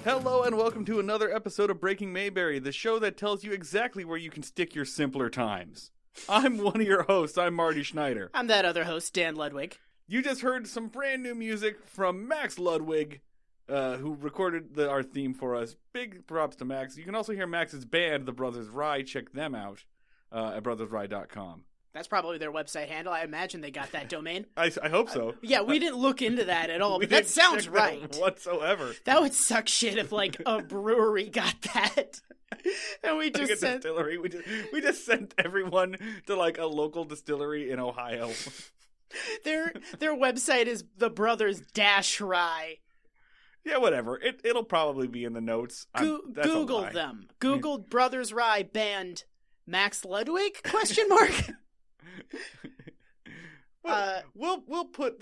Hello and welcome to another episode of Breaking Mayberry, the show that tells you exactly where you can stick your simpler times. I'm one of your hosts, I'm Marty Schneider. I'm that other host, Dan Ludwig. You just heard some brand new music from Max Ludwig, who recorded our theme for us. Big props to Max. You can also hear Max's band, The Brothers Rye. Check them out at brothersrye.com. That's probably their website handle. I imagine they got that domain. I hope so. Yeah, we didn't look into that at all, but that sounds right. Whatsoever. That would suck shit if, like, a brewery got that. And we just sent... distillery. We just sent everyone to, like, a local distillery in Ohio. Their website is The Brothers Rye. Yeah, whatever. It'll probably be in the notes. Google them. Google Brothers Rye band Max Ludwig? Question mark. We'll put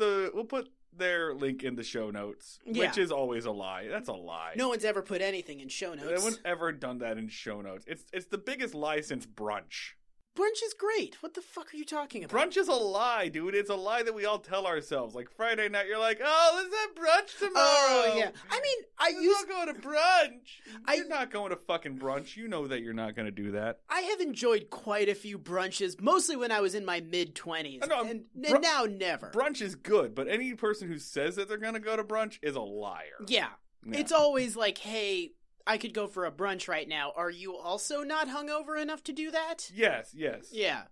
their link in the show notes, which is always a lie. That's a lie. No one's ever put anything in show notes. No one's ever done that in show notes. It's the biggest lie since brunch. Brunch is great. What the fuck are you talking about? Brunch is a lie, dude. It's a lie that we all tell ourselves. Like Friday night, you're like, "Oh, let's have brunch tomorrow." Oh yeah. I mean, I'm going to brunch. You're not going to fucking brunch. You know that you're not going to do that. I have enjoyed quite a few brunches, mostly when I was in my mid-20s, and now never. Brunch is good, but any person who says that they're going to go to brunch is a liar. Yeah. It's always like, hey, I could go for a brunch right now. Are you also not hungover enough to do that? Yes. Yeah.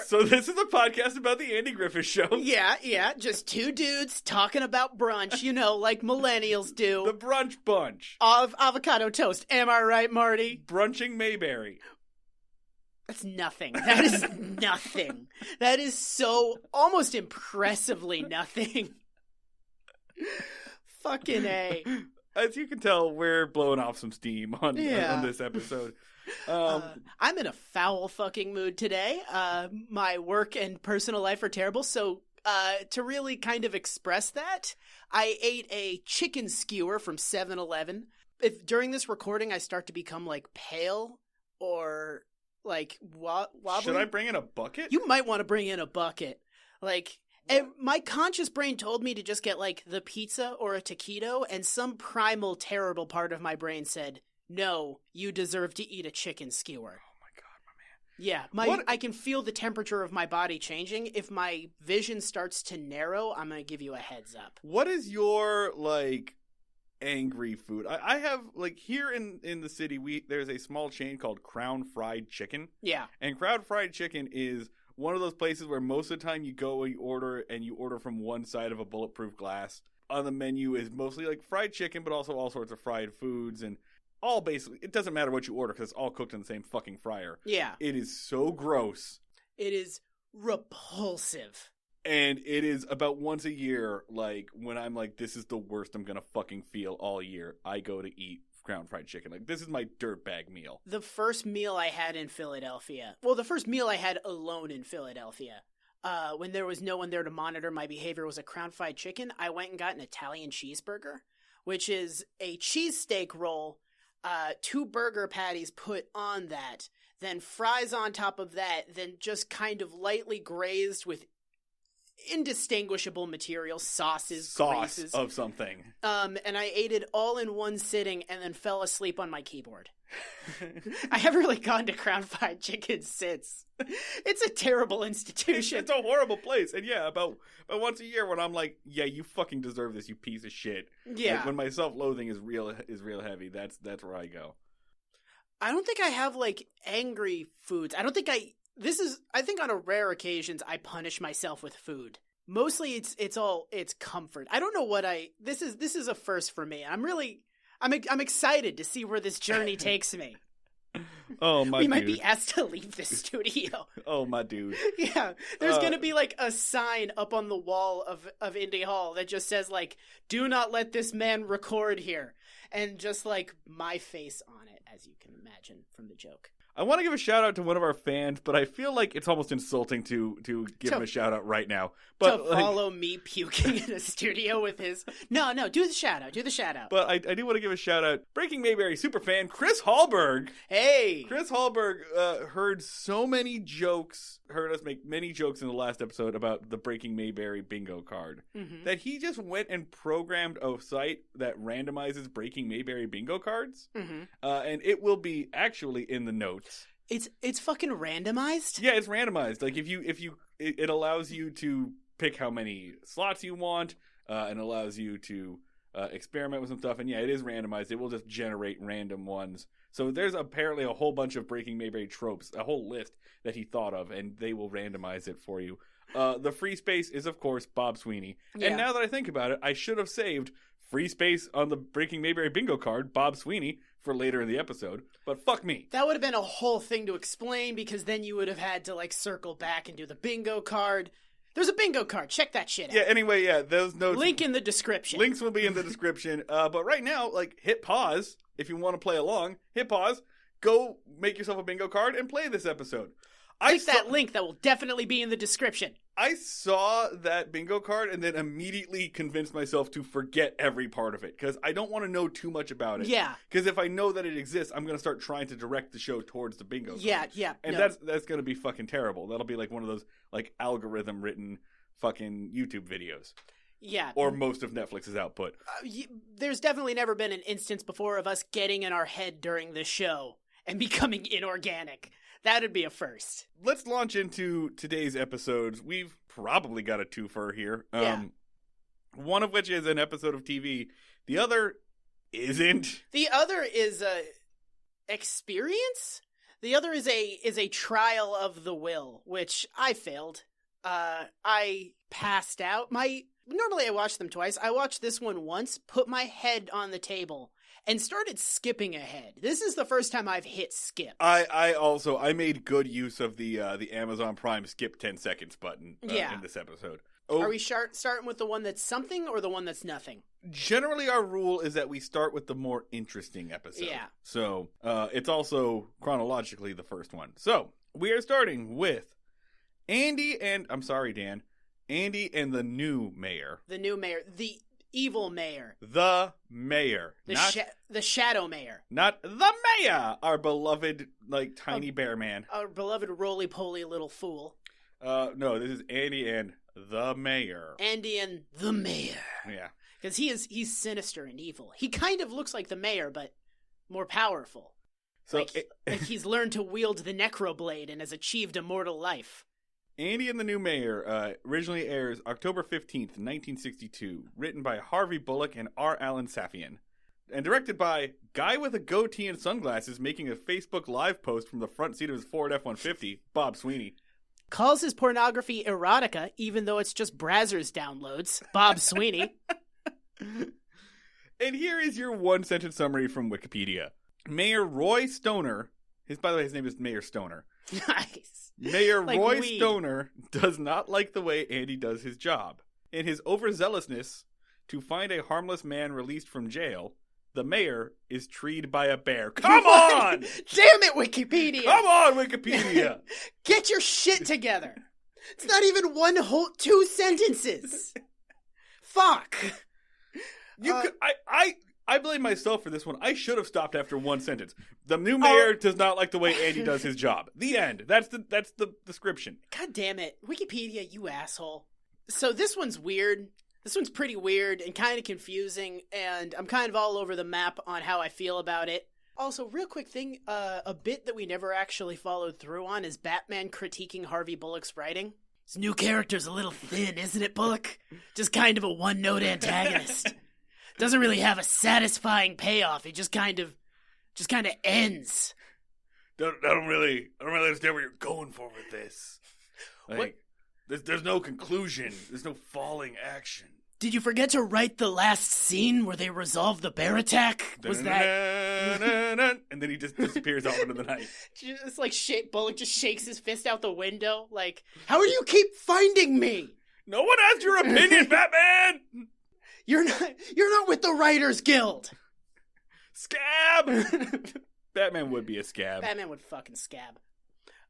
So this is a podcast about the Andy Griffith Show. Yeah. Just two dudes talking about brunch, like millennials do. The brunch bunch. Of avocado toast. Am I right, Marty? Brunching Mayberry. That's nothing. That is nothing. That is so almost impressively nothing. Fucking A. As you can tell, we're blowing off some steam on this episode. I'm in a foul fucking mood today. My work and personal life are terrible, so to really kind of express that, I ate a chicken skewer from 7-Eleven. If during this recording I start to become, like, pale or, like, wobbly... Should I bring in a bucket? You might want to bring in a bucket. Like... And my conscious brain told me to just get, like, the pizza or a taquito, and some primal, terrible part of my brain said, no, you deserve to eat a chicken skewer. Oh, my God, my man. Yeah, I can feel the temperature of my body changing. If my vision starts to narrow, I'm going to give you a heads up. What is your, like, angry food? I have, like, here in the city, there's a small chain called Crown Fried Chicken. Yeah. And Crown Fried Chicken is... one of those places where most of the time you go and you order from one side of a bulletproof glass. On the menu is mostly like fried chicken, but also all sorts of fried foods and all basically, it doesn't matter what you order because it's all cooked in the same fucking fryer. Yeah. It is so gross. It is repulsive. And it is about once a year, like when I'm like, this is the worst I'm going to fucking feel all year. I go to eat Crown Fried Chicken. Like, this is my dirtbag meal. The first meal I had in Philadelphia, the first meal I had alone in Philadelphia, when there was no one there to monitor my behavior, was a Crown Fried Chicken. I went and got an Italian cheeseburger, which is a cheesesteak roll, 2 burger patties put on that, then fries on top of that, then just kind of lightly grazed with indistinguishable material, sauces, greases of something. And I ate it all in one sitting and then fell asleep on my keyboard. I haven't really gone to Crown Fried Chicken since. It's a terrible institution. It's a horrible place. And yeah, about once a year when I'm like, yeah, you fucking deserve this, you piece of shit. Yeah. Like, when my self-loathing is real heavy, that's where I go. I don't think I have, like, angry foods. I think on a rare occasions I punish myself with food. Mostly it's comfort. I don't know what this is a first for me. I'm excited to see where this journey takes me. Oh my! We might be asked to leave the studio. Oh my dude! Yeah, there's gonna be like a sign up on the wall of Indy Hall that just says like, "Do not let this man record here," and just like my face on it, as you can imagine from the joke. I want to give a shout out to one of our fans, but I feel like it's almost insulting to give him a shout out right now. But to follow me puking in a studio with his... No, do the shout out. But I do want to give a shout out. Breaking Mayberry superfan Chris Hallberg. Hey! Chris Hallberg heard us make many jokes in the last episode about the Breaking Mayberry bingo card. Mm-hmm. That he just went and programmed a site that randomizes Breaking Mayberry bingo cards. Mm-hmm. And it will be actually in the notes. It's fucking randomized? Yeah, it's randomized. Like it allows you to pick how many slots you want, and allows you to experiment with some stuff. And yeah, it is randomized. It will just generate random ones. So there's apparently a whole bunch of Breaking Mayberry tropes, a whole list that he thought of, and they will randomize it for you. The free space is, of course, Bob Sweeney. Yeah. And now that I think about it, I should have saved free space on the Breaking Mayberry bingo card, Bob Sweeney, for later in the episode. But fuck me. That would have been a whole thing to explain, because then you would have had to, circle back and do the bingo card. There's a bingo card. Check that shit out. Yeah, anyway, those notes... Link in the description. Links will be in the description. But right now, hit pause if you want to play along. Hit pause. Go make yourself a bingo card and play this episode. Click that link that will definitely be in the description. I saw that bingo card and then immediately convinced myself to forget every part of it, because I don't want to know too much about it. Yeah. Because if I know that it exists, I'm going to start trying to direct the show towards the bingo card. Yeah. And that's going to be fucking terrible. That'll be one of those algorithm-written fucking YouTube videos. Yeah. Or most of Netflix's output. There's definitely never been an instance before of us getting in our head during the show and becoming inorganic. That'd be a first. Let's launch into today's episodes. We've probably got a twofer here. Yeah. One of which is an episode of TV. The other isn't. The other is a experience? The other is a trial of the will, which I failed. I passed out. Normally I watch them twice. I watched this one once, put my head on the table, and started skipping ahead. This is the first time I've hit skip. I made good use of the Amazon Prime skip 10 seconds button in this episode. Are we starting with the one that's something or the one that's nothing? Generally, our rule is that we start with the more interesting episode. Yeah. So it's also chronologically the first one. So we are starting with Andy and the new mayor. The new mayor. The evil mayor. The mayor. The shadow mayor. Not the mayor. Our beloved, tiny bear man. Our beloved roly-poly little fool. No, this is Andy and the mayor. Andy and the mayor. Yeah. Because he's sinister and evil. He kind of looks like the mayor, but more powerful. So he's learned to wield the necroblade and has achieved immortal life. Andy and the New Mayor originally airs October 15th, 1962, written by Harvey Bullock and R. Alan Safian, and directed by guy with a goatee and sunglasses making a Facebook Live post from the front seat of his Ford F-150, Bob Sweeney. Calls his pornography erotica, even though it's just Brazzers downloads, Bob Sweeney. And here is your one-sentence summary from Wikipedia. Mayor Roy Stoner, by the way, his name is Mayor Stoner. Nice. Mayor Roy Stoner does not like the way Andy does his job. In his overzealousness to find a harmless man released from jail, the mayor is treed by a bear. Come on! Damn it, Wikipedia! Come on, Wikipedia! Get your shit together! It's not even one whole 2 sentences! Fuck! I blame myself for this one. I should have stopped after one sentence. The new mayor does not like the way Andy does his job. The end. That's the description. God damn it. Wikipedia, you asshole. So this one's weird. This one's pretty weird and kind of confusing, and I'm kind of all over the map on how I feel about it. Also, real quick thing, a bit that we never actually followed through on is Batman critiquing Harvey Bullock's writing. His new character's a little thin, isn't it, Bullock? Just kind of a one-note antagonist. Doesn't really have a satisfying payoff. It just kind of ends. I don't really understand where you're going for with this. There's no conclusion. There's no falling action. Did you forget to write the last scene where they resolve the bear attack? Was that? And then he just disappears off into the night. It's like Bullock just shakes his fist out the window. Like, how do you keep finding me? No one asked your opinion, Batman. You're not with the Writers Guild. Scab! Batman would be a scab. Batman would fucking scab.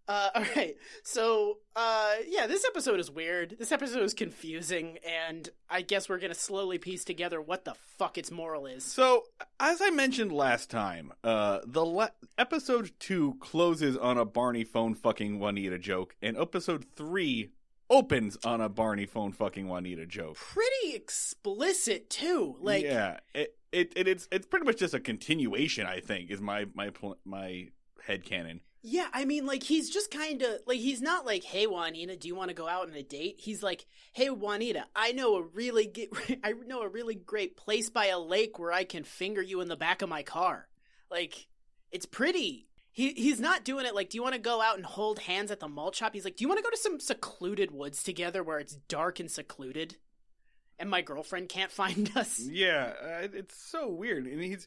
Alright, so, this episode is weird. This episode is confusing, and I guess we're gonna slowly piece together what the fuck its moral is. So, as I mentioned last time, episode 2 closes on a Barney phone fucking Juanita joke, and episode 3 opens on a Barney phone fucking Juanita joke. Pretty explicit, too. Like, yeah, it's pretty much just a continuation, I think, is my headcanon. Yeah, I mean, like, he's just kind of, like, he's not like, hey, Juanita, do you want to go out on a date? He's like, hey, Juanita, I know a really great place by a lake where I can finger you in the back of my car. Like, it's pretty. He's not doing it like, do you want to go out and hold hands at the malt shop? He's like, do you want to go to some secluded woods together where it's dark and secluded? And my girlfriend can't find us? Yeah, it's so weird. And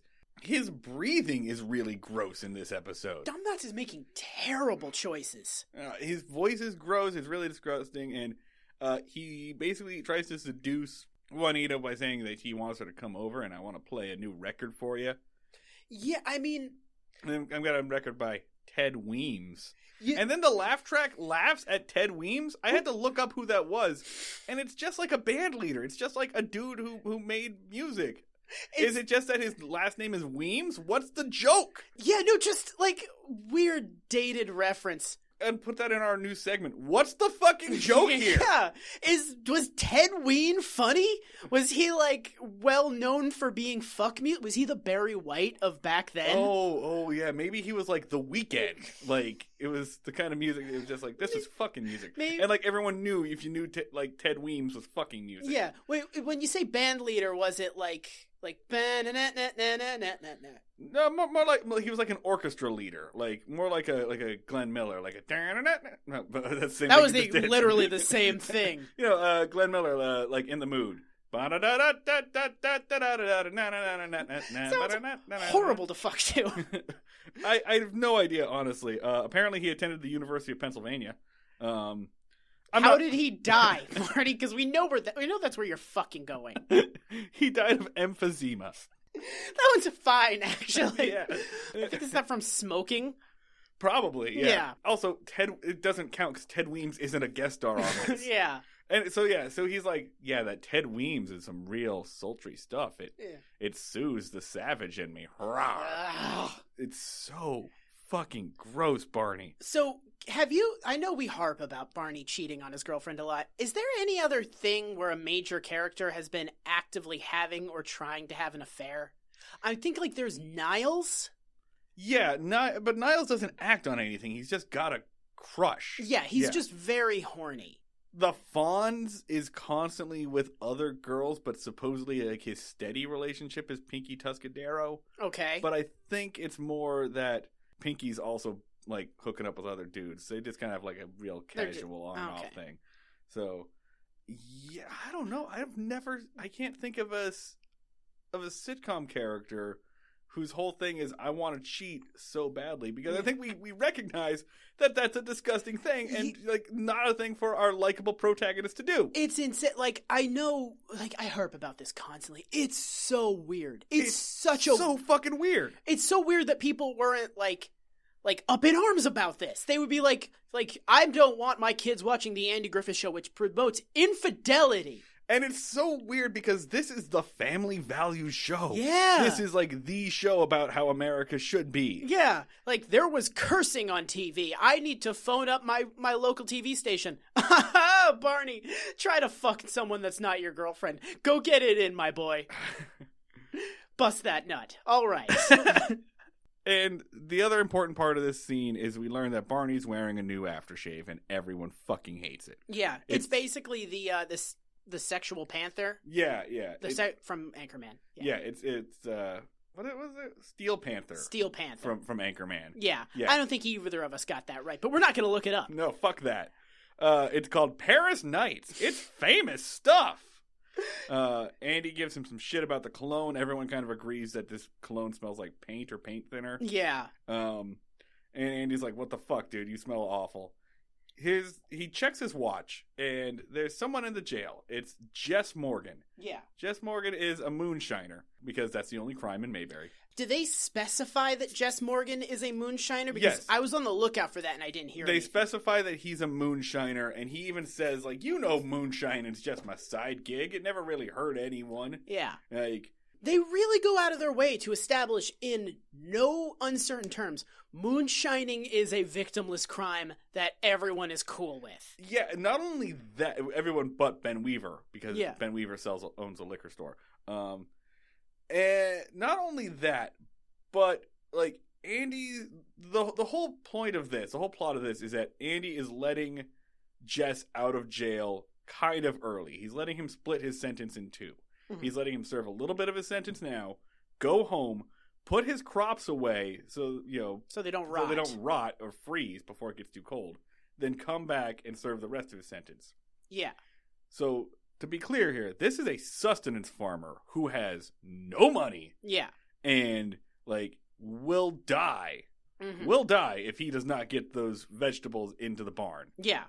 his breathing is really gross in this episode. Dumbnuts is making terrible choices. His voice is gross. It's really disgusting. And he basically tries to seduce Juanita by saying that he wants her to come over and I want to play a new record for you. Yeah, I mean... I've got a record by Ted Weems. Yeah. And then the laugh track laughs at Ted Weems. I had to look up who that was. And it's just like a band leader. It's just like a dude who made music. Is it just that his last name is Weems? What's the joke? Yeah, no, just like weird dated reference. And put that in our new segment. What's the fucking joke here? Yeah. Was Ted Wein funny? Was he like well known for being fuck mute? Was he the Barry White of back then? Oh yeah. Maybe he was like The Weeknd. Like it was the kind of music. It was just like this is fucking music. Maybe. And like everyone knew if you knew like Ted Weems was fucking music. Yeah. Wait, when you say band leader, was it like? No, more like he was like an orchestra leader, like more like a Glenn Miller, like a. No, but that's the same. That was literally the same thing. You know, Glenn Miller, like In the Mood. Sounds horrible to fuck to. I have no idea, honestly. Apparently, he attended the University of Pennsylvania. How did he die, Marty? Because we know that's where you're fucking going. He died of emphysema. That one's fine, actually. Yeah. I think it's not from smoking. Probably, yeah. Also, it doesn't count because Ted Weems isn't a guest star on this. Yeah. And so he's like, yeah, that Ted Weems is some real sultry stuff. It soothes the savage in me. It's so fucking gross, Barney. So, I know we harp about Barney cheating on his girlfriend a lot. Is there any other thing where a major character has been actively having or trying to have an affair? I think, like, there's Niles. Yeah, but Niles doesn't act on anything. He's just got a crush. Yeah, he's just very horny. The Fonz is constantly with other girls, but supposedly, like, his steady relationship is Pinky Tuscadero. Okay. But I think it's more that Pinky's also like hooking up with other dudes. They just kind of have like a real casual on and off thing. So yeah, I don't know. I can't think of a sitcom character whose whole thing is I want to cheat so badly, because I think we recognize that that's a disgusting thing and like not a thing for our likable protagonist to do. It's insane. Like, I know, like, I harp about this constantly. It's so weird. It's so fucking weird. It's so weird that people weren't like up in arms about this. They would be like, I don't want my kids watching the Andy Griffith Show, which promotes infidelity. And it's so weird because this is the family values show. Yeah. This is like the show about how America should be. Yeah. Like, there was cursing on TV. I need to phone up my local TV station. Barney, try to fuck someone that's not your girlfriend. Go get it in, my boy. Bust that nut. All right. And the other important part of this scene is we learn that Barney's wearing a new aftershave and everyone fucking hates it. Yeah. It's basically the sexual panther. Yeah. From Anchorman. Yeah, it's what was it? Steel Panther. Steel Panther. From Anchorman. Yeah. I don't think either of us got that right, but we're not going to look it up. No, fuck that. It's called Paris Nights. It's famous stuff. Andy gives him some shit about the cologne. Everyone kind of agrees that this cologne smells like paint or paint thinner. Yeah. And Andy's like, what the fuck, dude? You smell awful. he checks his watch, and there's someone in the jail. It's Jess Morgan. Yeah. Jess Morgan is a moonshiner, because that's the only crime in Mayberry. Do they specify that Jess Morgan is a moonshiner? Because Yes. I was on the lookout for that and I didn't hear They anything. specify that he's a moonshiner, and he even says, like, moonshining's just my side gig. It never really hurt anyone. Yeah. Like, They really go out of their way to establish in no uncertain terms, moonshining is a victimless crime that everyone is cool with. yeah, not only that, everyone but Ben Weaver, because Yeah. Ben Weaver owns a liquor store. And not only that, but, like, Andy, the whole point of this, the whole plot of this is that Andy is letting Jess out of jail kind of early. He's letting him split his sentence in two. Mhm. He's letting him serve a little bit of his sentence now, go home, put his crops away so they don't rot. so they don't rot or freeze before it gets too cold, then come back and serve the rest of his sentence. Yeah. So, to be clear here, this is a sustenance farmer who has no money Yeah. and, like, will die. Mhm. Will die if he does not get those vegetables into the barn. Yeah.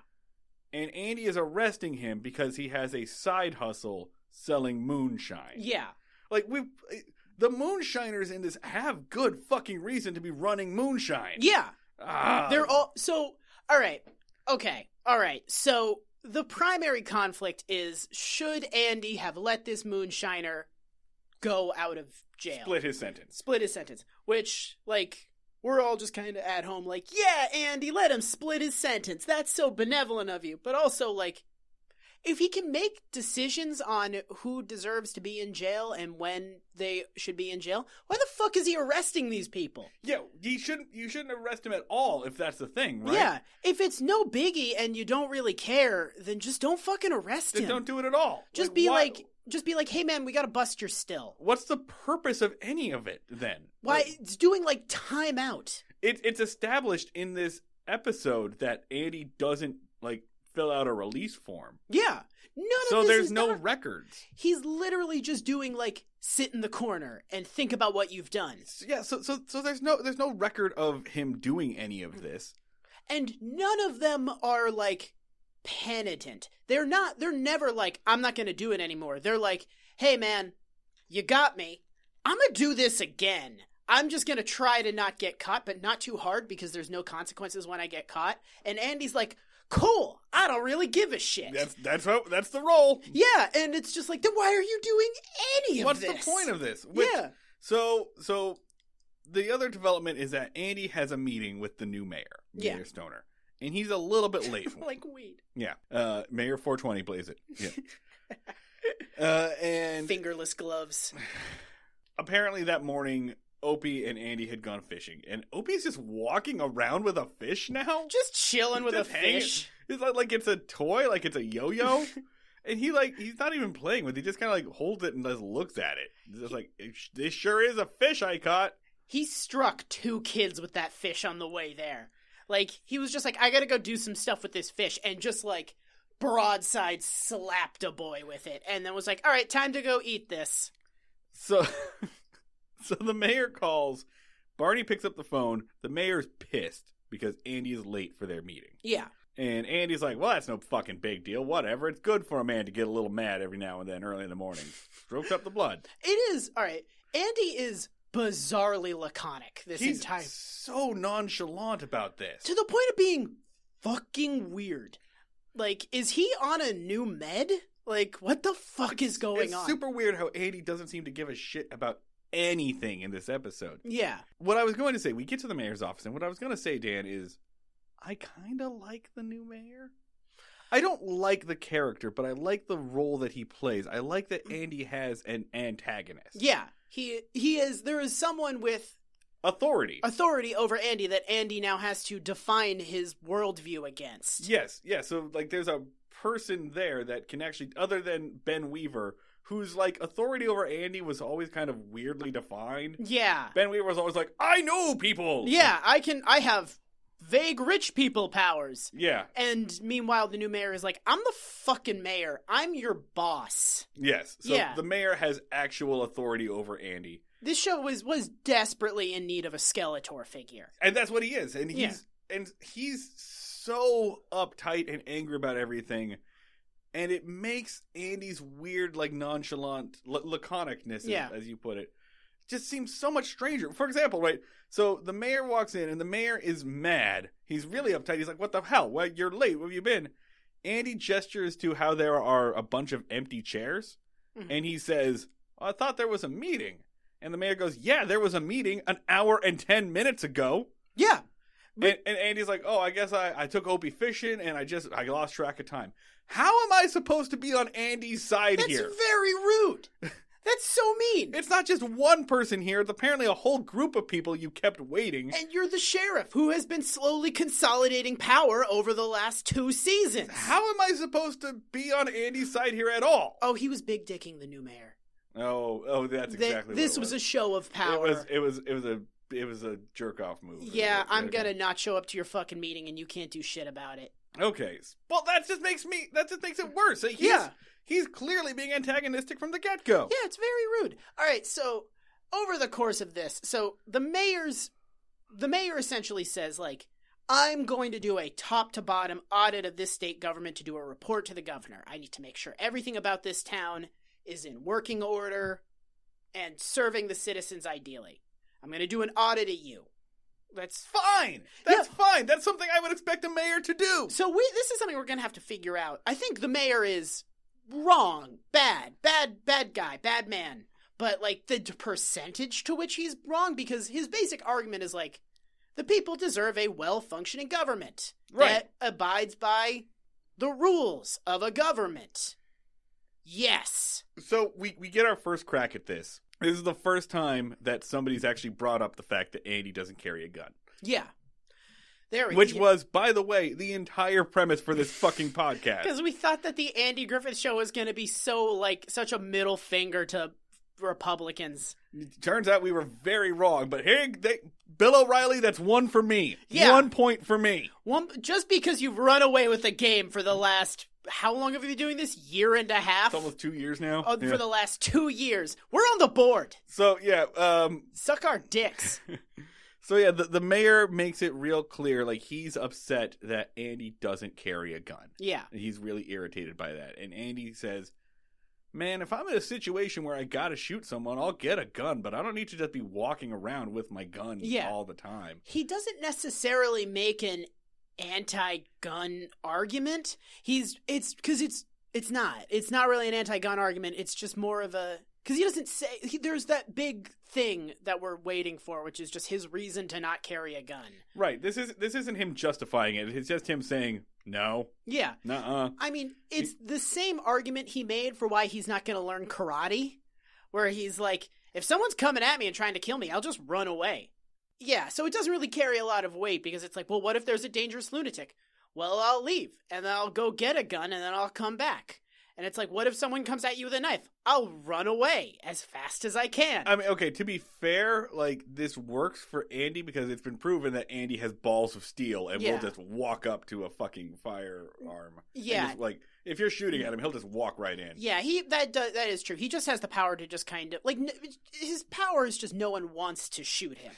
And Andy is arresting him because he has a side hustle selling moonshine. Yeah. Like, the moonshiners in this have good fucking reason to be running moonshine. Yeah. Ah. They're all so all right. Okay. All right. So the primary conflict is, should Andy have let this moonshiner go out of jail? Split his sentence. Split his sentence. Which, like, we're all just kind of at home like, yeah, Andy, let him split his sentence. That's so benevolent of you. But also, like, if he can make decisions on who deserves to be in jail and when they should be in jail, why the fuck is he arresting these people? Yeah, you shouldn't arrest him at all if that's the thing, right? Yeah, if it's no biggie and you don't really care, then just don't fucking arrest Then him. don't do it at all. Just why- be like, hey man, we gotta bust your still. What's the purpose of any of it then? Why, Like, it's doing like time out. it's established in this episode that Andy doesn't, like, fill out a release form. Yeah. None of So this there's is no done. records. He's literally just doing like, sit in the corner and think about what you've done. Yeah, so there's no record of him doing any of this. And none of them are like penitent. They're never like, I'm not gonna do it anymore. They're like, hey man, you got me. I'm gonna do this again. I'm just gonna try to not get caught, but not too hard because there's no consequences when I get caught. And Andy's like, cool, I don't really give a shit. That's the role. Yeah, and it's just like, then why are you doing any of What's this? the point of this? Yeah. So the other development is that Andy has a meeting with the new mayor, Mayor Stoner, and he's a little bit late. Like weed. Yeah, Mayor 420 plays it. Yeah. And Fingerless gloves. apparently that morning, Opie and Andy had gone fishing, and Opie's just walking around with a fish now. Just chilling with Just a hanging- fish. It's like it's a toy, like it's a yo-yo. And he's not even playing with it. He just kind of like holds it and just looks at it. It's just like, this sure is a fish I caught. He struck 2 kids with that fish on the way there. Like, he was just like, I gotta go do some stuff with this fish, and just like broadside slapped a boy with it, and then was like, all right, time to go eat this. So the mayor calls. Barney picks up the phone. The mayor's pissed because Andy is late for their meeting. Yeah. And Andy's like, well, that's no fucking big deal. Whatever. It's good for a man to get a little mad every now and then early in the morning. Strokes up the blood. It is, all right, Andy is bizarrely laconic He's so nonchalant about this. to the point of being fucking weird. Like, is he on a new med? Like, what the fuck is going on? It's super weird how Andy doesn't seem to give a shit about anything in this episode. Yeah. What I was going to say, we get to the mayor's office, and what I was going to say, Dan, is I kind of like the new mayor. I don't like the character, but I like the role that he plays. I like that Andy has an antagonist. Yeah. He is, there is someone with Authority over Andy that Andy now has to define his worldview against. Yes, yeah. So, like, there's a person there that can actually, other than Ben Weaver, whose, like, authority over Andy was always kind of weirdly defined. Yeah. Ben Weaver was always like, I know people! Yeah, I have vague rich people powers. Yeah. And meanwhile, the new mayor is like, I'm the fucking mayor. I'm your boss. Yes. So Yeah. the mayor has actual authority over Andy. This show was desperately in need of a Skeletor figure. And that's what he is. And And he's so uptight and angry about everything. And it makes Andy's weird, like, nonchalant laconicness, as you put it, just seems so much stranger. For example, right? So the mayor walks in, and the mayor is mad. He's really uptight. He's like, what the hell? Well, you're late. Where have you been? Andy gestures to how there are a bunch of empty chairs. Mm-hmm. And he says, I thought there was a meeting. And the mayor goes, yeah, there was a meeting an hour and 10 minutes ago. Yeah. And Andy's like, oh, I guess I took Opie fishing, and I lost track of time. How am I supposed to be on Andy's side here? That's very rude. That's so mean. It's not just one person here. It's apparently a whole group of people you kept waiting. And you're the sheriff who has been slowly consolidating power over the last 2 seasons. How am I supposed to be on Andy's side here at all? Oh, he was big dicking the new mayor. Oh, that's exactly what this was a show of power. It was a jerk off move. Yeah, I'm gonna not show up to your fucking meeting and you can't do shit about it. Okay. Well, that just makes it worse. He's clearly being antagonistic from the get-go. Yeah, it's very rude. All right, so over the course of this, the mayor essentially says, like, I'm going to do a top-to-bottom audit of this state government to do a report to the governor. I need to make sure everything about this town is in working order and serving the citizens ideally. I'm going to do an audit of you. That's fine. That's fine. That's something I would expect a mayor to do. So this is something we're going to have to figure out. I think the mayor is wrong, bad guy, bad man. But, like, the percentage to which he's wrong, because his basic argument is, like, the people deserve a well-functioning government that abides by the rules of a government. Yes. So we get our first crack at this. This is the first time that somebody's actually brought up the fact that Andy doesn't carry a gun. Yeah. Which was, by the way, the entire premise for this fucking podcast. Because we thought that the Andy Griffith Show was going to be such a middle finger to Republicans. Turns out we were very wrong, but here, Bill O'Reilly, that's 1 for me. Yeah. 1 point for me. Just because you've run away with the game for the last... How long have you been doing this? Year and a half? It's almost 2 years now. Oh, yeah. For the last 2 years. We're on the board. So, yeah. Suck our dicks. So, yeah, the mayor makes it real clear, like, he's upset that Andy doesn't carry a gun. Yeah. He's really irritated by that. And Andy says, man, if I'm in a situation where I gotta shoot someone, I'll get a gun, but I don't need to just be walking around with my gun all the time. He doesn't necessarily make an anti-gun argument. It's not really an anti-gun argument. It's just more of a, because he doesn't say, there's that big thing that we're waiting for, which is just his reason to not carry a gun. Right. This isn't him justifying it. It's just him saying no. Yeah. Nuh-uh. I mean, it's the same argument he made for why he's not going to learn karate, where he's like, if someone's coming at me and trying to kill me, I'll just run away. Yeah, so it doesn't really carry a lot of weight, because it's like, well, what if there's a dangerous lunatic? Well, I'll leave, and then I'll go get a gun, and then I'll come back. And it's like, what if someone comes at you with a knife? I'll run away as fast as I can. I mean, okay, to be fair, like, this works for Andy because it's been proven that Andy has balls of steel and will just walk up to a fucking firearm. Yeah. Just, like, if you're shooting at him, he'll just walk right in. Yeah, that is true. He just has the power to just kind of, like, his power is just no one wants to shoot him.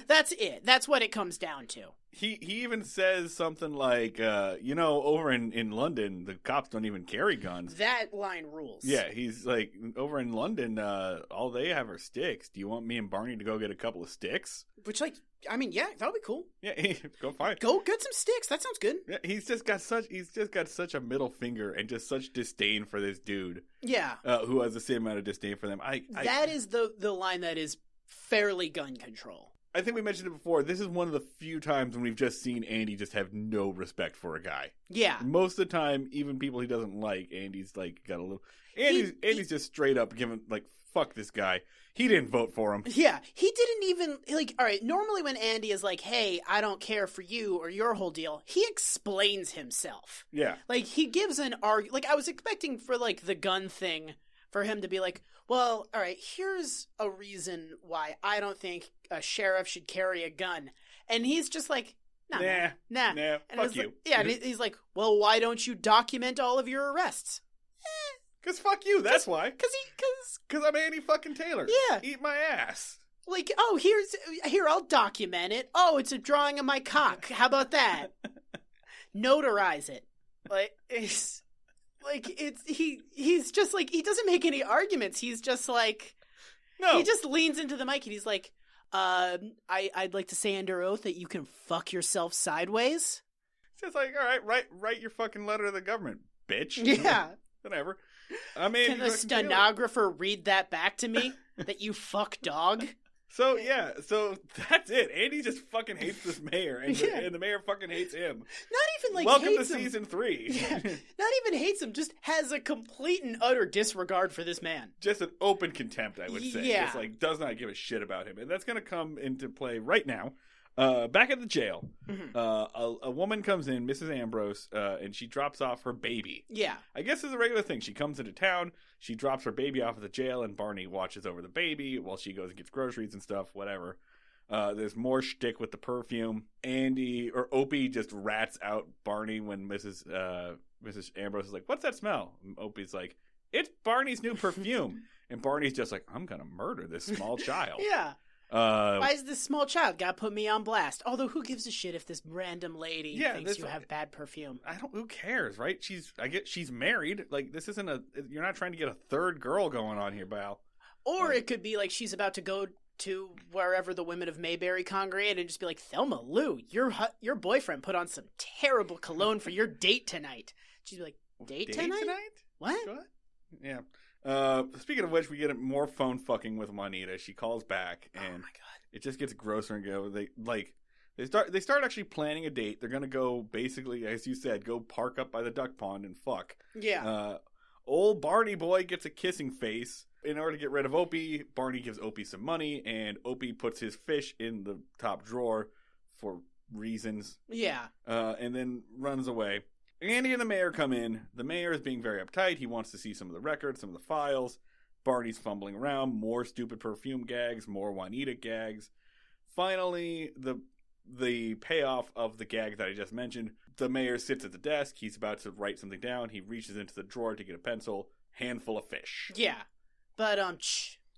That's it. That's what it comes down to. He even says something like, over in London, the cops don't even carry guns. That line rules. Yeah, he's like, over in London, all they have are sticks. Do you want me and Barney to go get a couple of sticks? Which, like, I mean, yeah, that would be cool. Yeah, go fine. Go get some sticks. That sounds good. Yeah, he's just got such a middle finger and just such disdain for this dude. Yeah. Who has the same amount of disdain for them. That is the line that is fairly gun control. I think we mentioned it before. This is one of the few times when we've just seen Andy just have no respect for a guy. Yeah. Most of the time, even people he doesn't like, Andy's like got a little. Andy's just straight up giving, like, fuck this guy. He didn't vote for him. Yeah, he didn't even, like, all right, normally when Andy is like, hey, I don't care for you or your whole deal, he explains himself. Yeah. Like, he gives an argument. Like, I was expecting for, like, the gun thing for him to be like, well, all right, here's a reason why I don't think a sheriff should carry a gun. And he's just like, nah, fuck you. Like, yeah, and he's like, well, why don't you document all of your arrests? Because fuck you, that's why. Because I'm Andy fucking Taylor. Yeah. Eat my ass. Like, oh, here, I'll document it. Oh, it's a drawing of my cock. How about that? Notarize it. He's just like, he doesn't make any arguments. He's just like, no. He just leans into the mic and he's like, I'd like to say under oath that you can fuck yourself sideways. It's just like, all right, write your fucking letter to the government, bitch. Yeah. Whatever. I mean, can the stenographer read that back to me? That you fuck dog? So, yeah, so that's it. Andy just fucking hates this mayor, and the mayor fucking hates him. Not even, like, Welcome hates to him. season 3. Yeah. Not even hates him, just has a complete and utter disregard for this man. Just an open contempt, I would say. Yeah. Just, like, does not give a shit about him. And that's going to come into play right now. Back at the jail, a woman comes in, Mrs. Ambrose, and she drops off her baby. Yeah. I guess it's a regular thing. She comes into town, she drops her baby off at the jail, and Barney watches over the baby while she goes and gets groceries and stuff, whatever. There's more shtick with the perfume. Opie just rats out Barney when Mrs. Ambrose is like, "What's that smell?" And Opie's like, "It's Barney's new perfume." And Barney's just like, "I'm gonna murder this small child." Yeah. Why is this small child gotta put me on blast? Although, who gives a shit if this random lady thinks you have bad perfume? Who cares, right? She's married. Like, this isn't you're not trying to get a third girl going on here, Bal. Or it could be like she's about to go to wherever the women of Mayberry congregate and just be like, "Thelma Lou, your boyfriend put on some terrible cologne for your date tonight." She'd be like, "Date tonight? What? Yeah. Speaking of which, we get more phone fucking with Juanita. She calls back, and oh my God, it just gets grosser and go. They start actually planning a date. They're gonna go, basically, as you said, go park up by the duck pond and fuck. Yeah. Old Barney boy gets a kissing face. In order to get rid of Opie, Barney gives Opie some money, and Opie puts his fish in the top drawer for reasons. Yeah. And then runs away. Andy and the mayor come in. The mayor is being very uptight. He wants to see some of the records, some of the files. Barney's fumbling around. More stupid perfume gags, more Juanita gags. Finally, the payoff of the gag that I just mentioned. The mayor sits at the desk. He's about to write something down. He reaches into the drawer to get a pencil. Handful of fish. Yeah. But,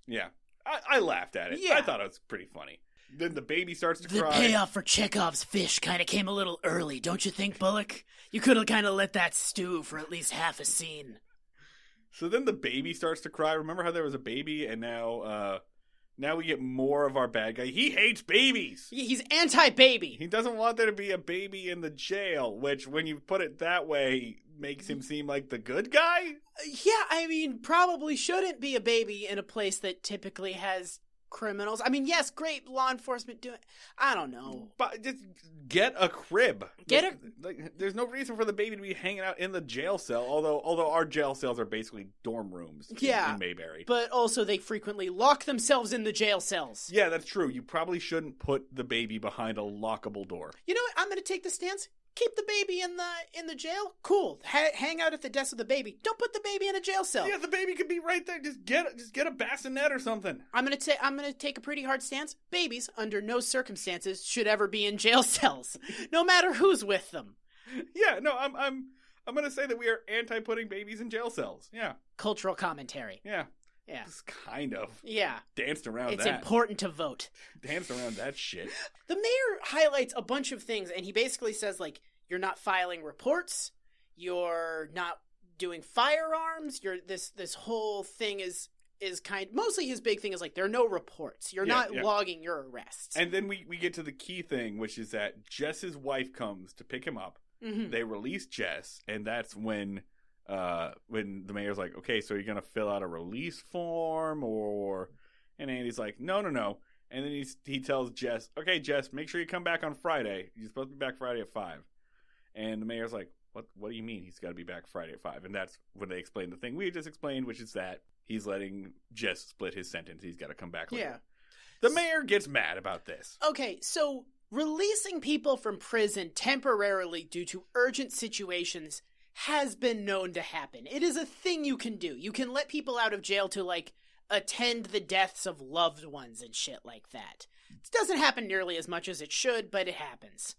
Yeah. I laughed at it. Yeah. I thought it was pretty funny. Then the baby starts to cry. The payoff for Chekhov's fish kind of came a little early, don't you think, Bullock? You could have kind of let that stew for at least half a scene. So then the baby starts to cry. Remember how there was a baby, and now we get more of our bad guy. He hates babies. He's anti-baby. He doesn't want there to be a baby in the jail, which, when you put it that way, makes him seem like the good guy? Yeah, I mean, probably shouldn't be a baby in a place that typically has criminals. I mean, yes, great law enforcement doing. I don't know, but just get a crib. There's no reason for the baby to be hanging out in the jail cell. Although our jail cells are basically dorm rooms. In Mayberry, but also they frequently lock themselves in the jail cells. Yeah, that's true. You probably shouldn't put the baby behind a lockable door. You know what? I'm going to take the stance. Keep the baby in the jail. Cool. Hang out at the desk with the baby. Don't put the baby in a jail cell. Yeah, the baby could be right there. Just get a bassinet or something. I'm gonna take a pretty hard stance. Babies, under no circumstances, should ever be in jail cells, no matter who's with them. Yeah, no, I'm gonna say that we are anti putting babies in jail cells. Yeah. Cultural commentary. Yeah. Yeah. Just kind of. Yeah. Danced around it's that. It's important to vote. Danced around that shit. The mayor highlights a bunch of things, and he basically says, like, you're not filing reports, you're not doing firearms, this whole thing is mostly his big thing is, like, there are no reports. You're not logging your arrests. And then we get to the key thing, which is that Jess's wife comes to pick him up. Mm-hmm. They release Jess, and that's when the mayor's like, okay, so you're going to fill out a release form, and Andy's like, no. And then he tells Jess, okay, Jess, make sure you come back on Friday. You're supposed to be back Friday at 5. And the mayor's like, what do you mean he's got to be back Friday at 5? And that's when they explain the thing we just explained, which is that he's letting Jess split his sentence. He's got to come back later. Yeah. The mayor gets mad about this. Okay, so releasing people from prison temporarily due to urgent situations has been known to happen. It is a thing you can do. You can let people out of jail to, like, attend the deaths of loved ones and shit like that. It doesn't happen nearly as much as it should, but it happens.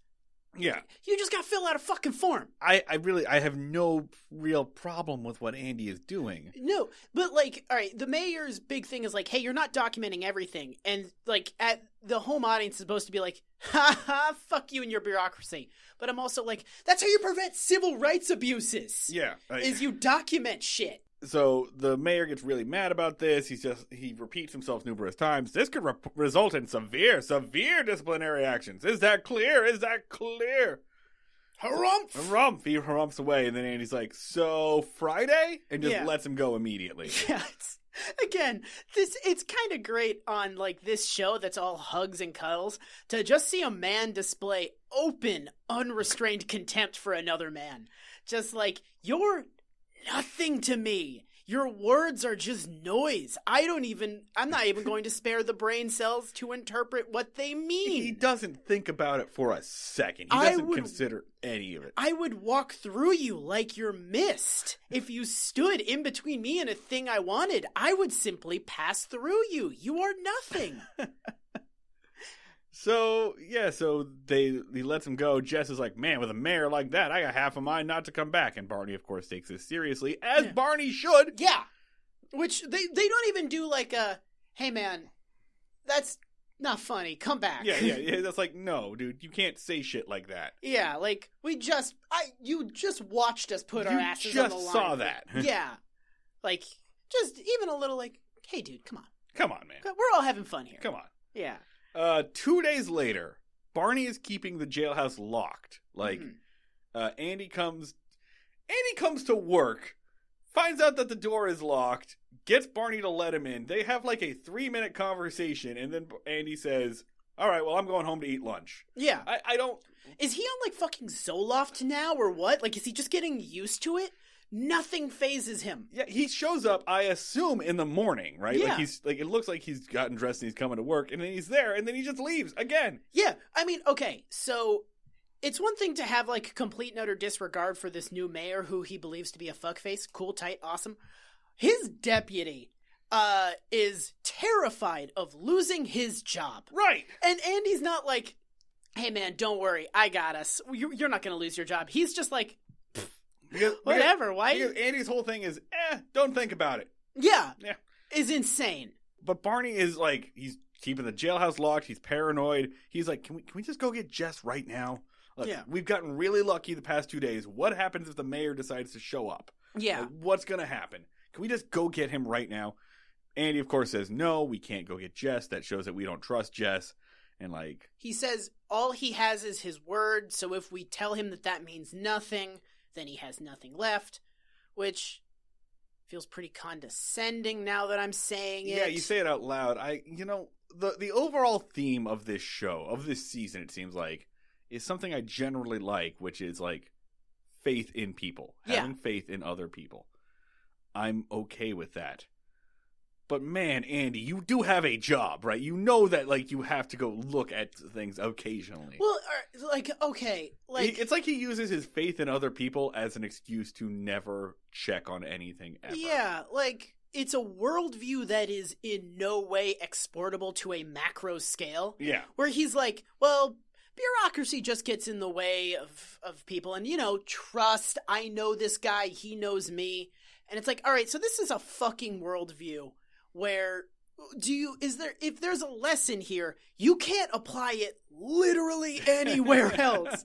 Yeah. You just got to fill out a fucking form. I have no real problem with what Andy is doing. No, but like, all right, the mayor's big thing is like, hey, you're not documenting everything. And like, at the home audience is supposed to be like, ha ha, fuck you and your bureaucracy. But I'm also like, that's how you prevent civil rights abuses. Yeah. Is you document shit. So the mayor gets really mad about this. He repeats himself numerous times. This could result in severe disciplinary actions. Is that clear? Harumph! Harumph! He harumphs away, and then Andy's like, so Friday? And just lets him go immediately. Yeah, it's kind of great on like this show that's all hugs and cuddles to just see a man display open, unrestrained contempt for another man. Just like, you're nothing to me. Your words are just noise. I'm not even going to spare the brain cells to interpret what they mean. He doesn't think about it for a second. He doesn't consider any of it. I would walk through you like you're mist. If you stood in between me and a thing I wanted, I would simply pass through you. You are nothing. So he lets him go. Jess is like, man, with a mayor like that, I got half a mind not to come back. And Barney, of course, takes this seriously, as Barney should. Yeah. Which they don't even do like a, hey man, that's not funny, come back. Yeah. That's like, no, dude, you can't say shit like that. Yeah, like, you just watched us put our asses on the line. You just saw that. Yeah. Like, just even a little like, hey dude, come on. Come on, man. We're all having fun here. Come on. Yeah. 2 days later, Barney is keeping the jailhouse locked. Like, Andy comes to work, finds out that the door is locked, gets Barney to let him in. They have like a 3-minute conversation, and then Andy says, all right, well, I'm going home to eat lunch. Yeah. I don't... Is he on like fucking Zoloft now or what? Like, is he just getting used to it? Nothing phases him. Yeah, he shows up, I assume, in the morning, right? Yeah. Like, it looks like he's gotten dressed and he's coming to work, and then he's there, and then he just leaves again. Yeah, I mean, okay, so it's one thing to have like complete and utter disregard for this new mayor who he believes to be a fuckface. Cool, tight, awesome. His deputy is terrified of losing his job. Right. And Andy's not like, hey man, don't worry, I got us. You're not going to lose your job. He's just like, whatever. Why? Andy's whole thing is, don't think about it. Yeah. Is insane. But Barney is like, he's keeping the jailhouse locked. He's paranoid. He's like, can we just go get Jess right now? Look, we've gotten really lucky the past 2 days. What happens if the mayor decides to show up? Yeah. Like, what's going to happen? Can we just go get him right now? Andy, of course, says, no, we can't go get Jess. That shows that we don't trust Jess. And like, he says all he has is his word. So if we tell him that means nothing, then he has nothing left, which feels pretty condescending now that I'm saying it. Yeah, you say it out loud. The overall theme of this show, of this season, it seems like, is something I generally like, which is like faith in people, having faith in other people. I'm okay with that. But man, Andy, you do have a job, right? You know that, like, you have to go look at things occasionally. Well, like, okay, like... It's like he uses his faith in other people as an excuse to never check on anything ever. Yeah, like, it's a worldview that is in no way exportable to a macro scale. Yeah. Where he's like, well, bureaucracy just gets in the way of people. And, trust, I know this guy, he knows me. And it's like, all right, so this is a fucking worldview. Where if there's a lesson here, you can't apply it literally anywhere else.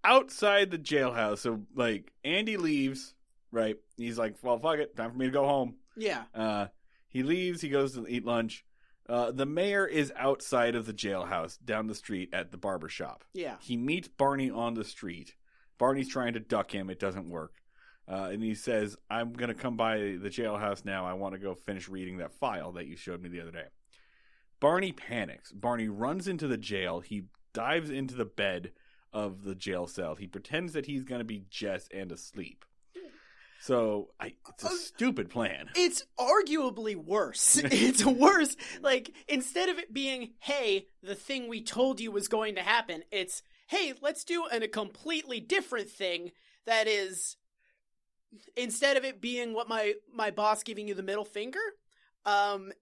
Outside the jailhouse, so like Andy leaves, right? He's like, well, fuck it, time for me to go home. Yeah. He leaves, he goes to eat lunch. The mayor is outside of the jailhouse, down the street at the barber shop. Yeah. He meets Barney on the street. Barney's trying to duck him, it doesn't work. And he says, I'm going to come by the jailhouse now. I want to go finish reading that file that you showed me the other day. Barney panics. Barney runs into the jail. He dives into the bed of the jail cell. He pretends that he's going to be Jess and asleep. So, it's a stupid plan. It's arguably worse. It's worse. Like, instead of it being, hey, the thing we told you was going to happen, it's, hey, let's do a completely different thing that is... Instead of it being what my boss giving you the middle finger,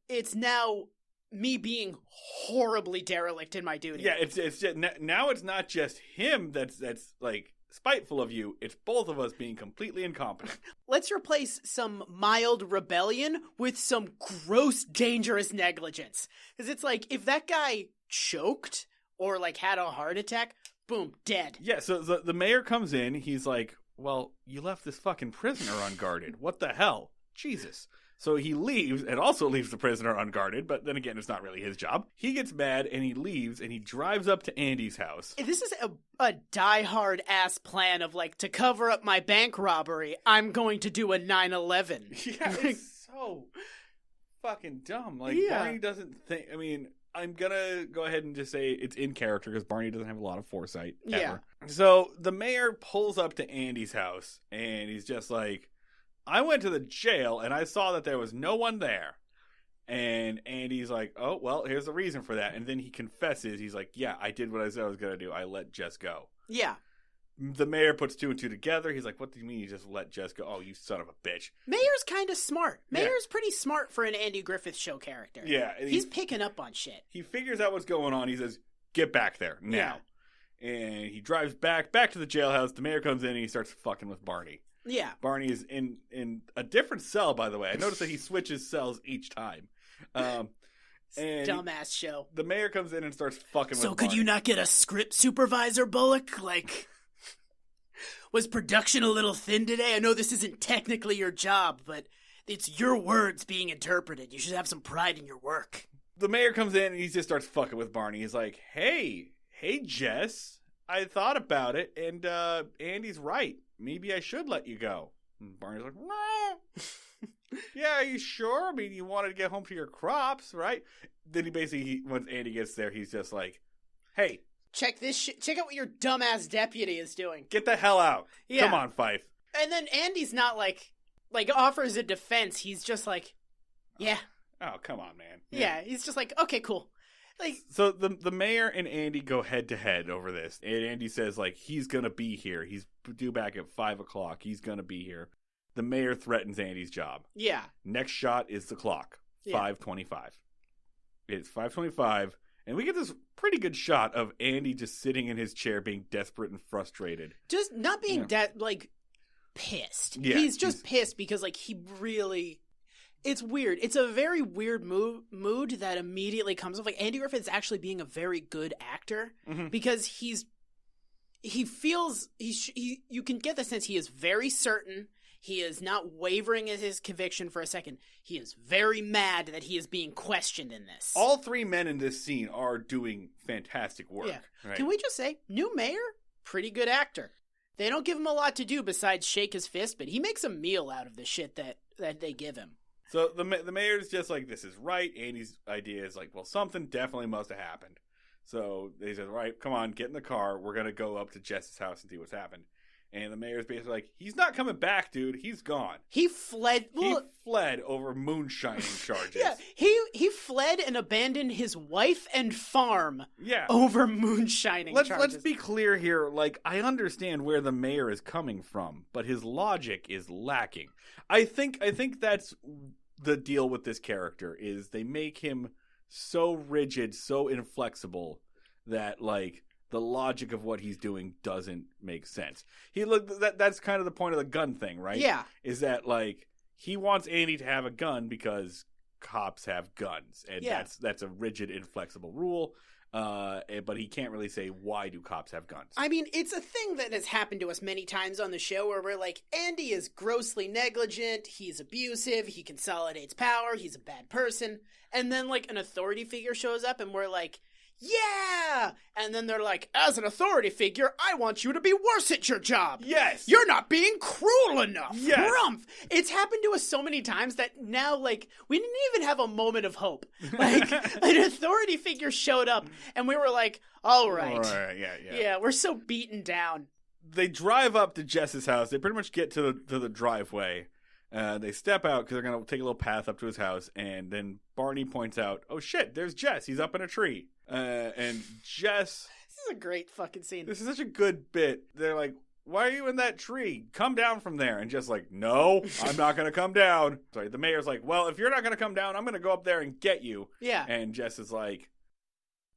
it's now me being horribly derelict in my duty. Yeah, it's just, now it's not just him that's like spiteful of you. It's both of us being completely incompetent. Let's replace some mild rebellion with some gross, dangerous negligence. Because it's like, if that guy choked or like had a heart attack, boom, dead. Yeah, so the mayor comes in. He's like, well, you left this fucking prisoner unguarded. What the hell? Jesus. So he leaves and also leaves the prisoner unguarded, but then again, it's not really his job. He gets mad and he leaves and he drives up to Andy's house. This is a die-hard ass plan of like, to cover up my bank robbery, I'm going to do a 9/11. Yeah, it's so fucking dumb. Like, Barney doesn't think, I mean, I'm gonna go ahead and just say it's in character because Barney doesn't have a lot of foresight ever. Yeah. So the mayor pulls up to Andy's house and he's just like, I went to the jail and I saw that there was no one there. And Andy's like, oh, well, here's the reason for that. And then he confesses. He's like, yeah, I did what I said I was going to do. I let Jess go. Yeah. The mayor puts two and two together. He's like, what do you mean you just let Jess go? Oh, you son of a bitch. Mayor's kind of smart. Mayor's pretty smart for an Andy Griffith Show character. Yeah. He's picking up on shit. He figures out what's going on. He says, get back there now. Yeah. And he drives back to the jailhouse. The mayor comes in and he starts fucking with Barney. Yeah. Barney is in a different cell, by the way. I noticed that he switches cells each time. And dumbass show. The mayor comes in and starts fucking with Barney. So could you not get a script supervisor, Bullock? Like, was production a little thin today? I know this isn't technically your job, but it's your words being interpreted. You should have some pride in your work. The mayor comes in and he just starts fucking with Barney. He's like, hey, Jess, I thought about it, and Andy's right. Maybe I should let you go. And Barney's like, no. Yeah, are you sure? I mean, you wanted to get home to your crops, right? Then he basically, once Andy gets there, he's just like, hey. Check this shit. Check out what your dumbass deputy is doing. Get the hell out. Yeah. Come on, Fife. And then Andy's not like offers a defense. He's just like, yeah. Oh, come on, man. Yeah, he's just like, okay, cool. Like, so the mayor and Andy go head to head over this, and Andy says like he's gonna be here. He's due back at 5:00. He's gonna be here. The mayor threatens Andy's job. Yeah. Next shot is the clock. 5:25. It's 5:25, and we get this pretty good shot of Andy just sitting in his chair, being desperate and frustrated. Just not being pissed. Yeah, he's just pissed because like he really. It's weird. It's a very weird mood that immediately comes off. Like, Andy Griffith's actually being a very good actor because you can get the sense he is very certain. He is not wavering in his conviction for a second. He is very mad that he is being questioned in this. All three men in this scene are doing fantastic work. Yeah. Right? Can we just say, new mayor, pretty good actor. They don't give him a lot to do besides shake his fist, but he makes a meal out of the shit that they give him. So the mayor's just like, this is right. Andy's idea is like, well, something definitely must have happened. So they said, right, come on, get in the car. We're going to go up to Jess's house and see what's happened. And the mayor's basically like, he's not coming back, dude. He's gone. He fled. He fled over moonshining charges. Yeah, he fled and abandoned his wife and farm over moonshining charges. Let's be clear here. Like, I understand where the mayor is coming from, but his logic is lacking. I think that's the deal with this character is they make him so rigid, so inflexible that like the logic of what he's doing doesn't make sense. That's kind of the point of the gun thing, right? Yeah. Is that like he wants Andy to have a gun because cops have guns, and that's a rigid, inflexible rule. But he can't really say, why do cops have guns? I mean, it's a thing that has happened to us many times on the show where we're like, Andy is grossly negligent, he's abusive, he consolidates power, he's a bad person. And then, like, an authority figure shows up and we're like, yeah! And then they're like, as an authority figure, I want you to be worse at your job. Yes! You're not being cruel enough. Yes! Grumph! It's happened to us so many times that now, like, we didn't even have a moment of hope. Like, an authority figure showed up, and we were like, all right. Yeah, we're so beaten down. They drive up to Jess's house. They pretty much get to the driveway. They step out because they're going to take a little path up to his house, and then Barney points out, oh shit, there's Jess. He's up in a tree. And Jess... This is a great fucking scene. This is such a good bit. They're like, why are you in that tree? Come down from there. And Jess is like, no, I'm not going to come down. Sorry, the mayor's like, well, if you're not going to come down, I'm going to go up there and get you. Yeah. And Jess is like,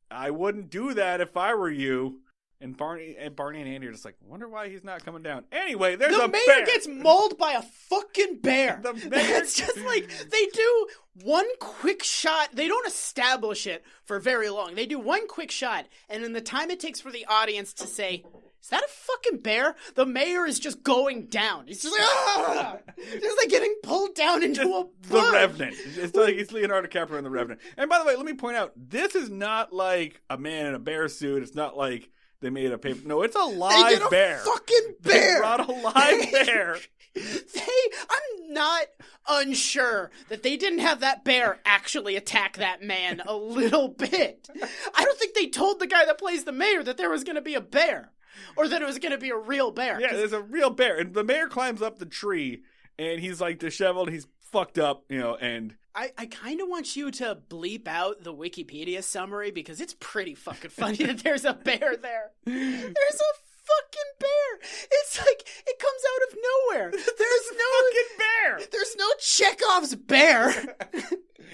I wouldn't do that if I were you. And Barney and Andy are just like, wonder why he's not coming down. Anyway, there's a bear. The mayor gets mauled by a fucking bear. The mayor... It's just like, they do one quick shot. They don't establish it for very long. They do one quick shot, and in the time it takes for the audience to say, is that a fucking bear? The mayor is just going down. He's just like, ah! Just like getting pulled down into a bush. The Revenant. It's like it's Leonardo DiCaprio in The Revenant. And by the way, let me point out, this is not like a man in a bear suit. It's not like they made a paper. No, it's a live bear. Fucking bear. They brought a live bear. I'm not unsure that they didn't have that bear actually attack that man a little bit. I don't think they told the guy that plays the mayor that there was going to be a bear. Or that it was going to be a real bear. Yeah, there's a real bear. And the mayor climbs up the tree, and he's like disheveled. He's fucked up, and... I kind of want you to bleep out the Wikipedia summary because it's pretty fucking funny that there's a bear there. There's a fucking bear. It's like, it comes out of nowhere. There's no fucking bear. There's no Chekhov's bear.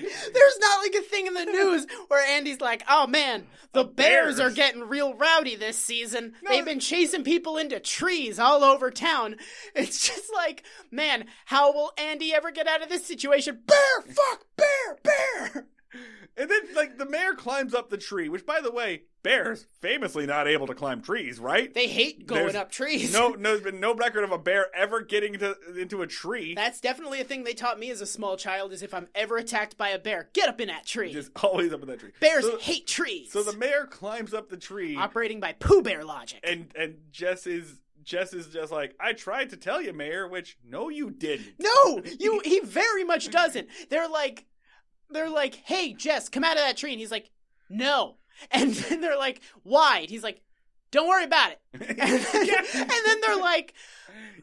There's not like a thing in the news where Andy's like, oh man, the bears are getting real rowdy this season. No. They've been chasing people into trees all over town. It's just like, man, how will Andy ever get out of this situation? Bear, fuck, bear. And then, like, the mayor climbs up the tree, which, by the way, bears famously not able to climb trees, right? They hate going up trees. There's been no record of a bear ever getting into a tree. That's definitely a thing they taught me as a small child, is if I'm ever attacked by a bear, get up in that tree. Just always up in that tree. Bears hate trees. So the mayor climbs up the tree. Operating by Pooh Bear logic. And Jess is just like, I tried to tell you, Mayor, which, no, you didn't. No, he very much doesn't. They're like, hey, Jess, come out of that tree. And he's like, no. And then they're like, why? And he's like, don't worry about it. And then they're like,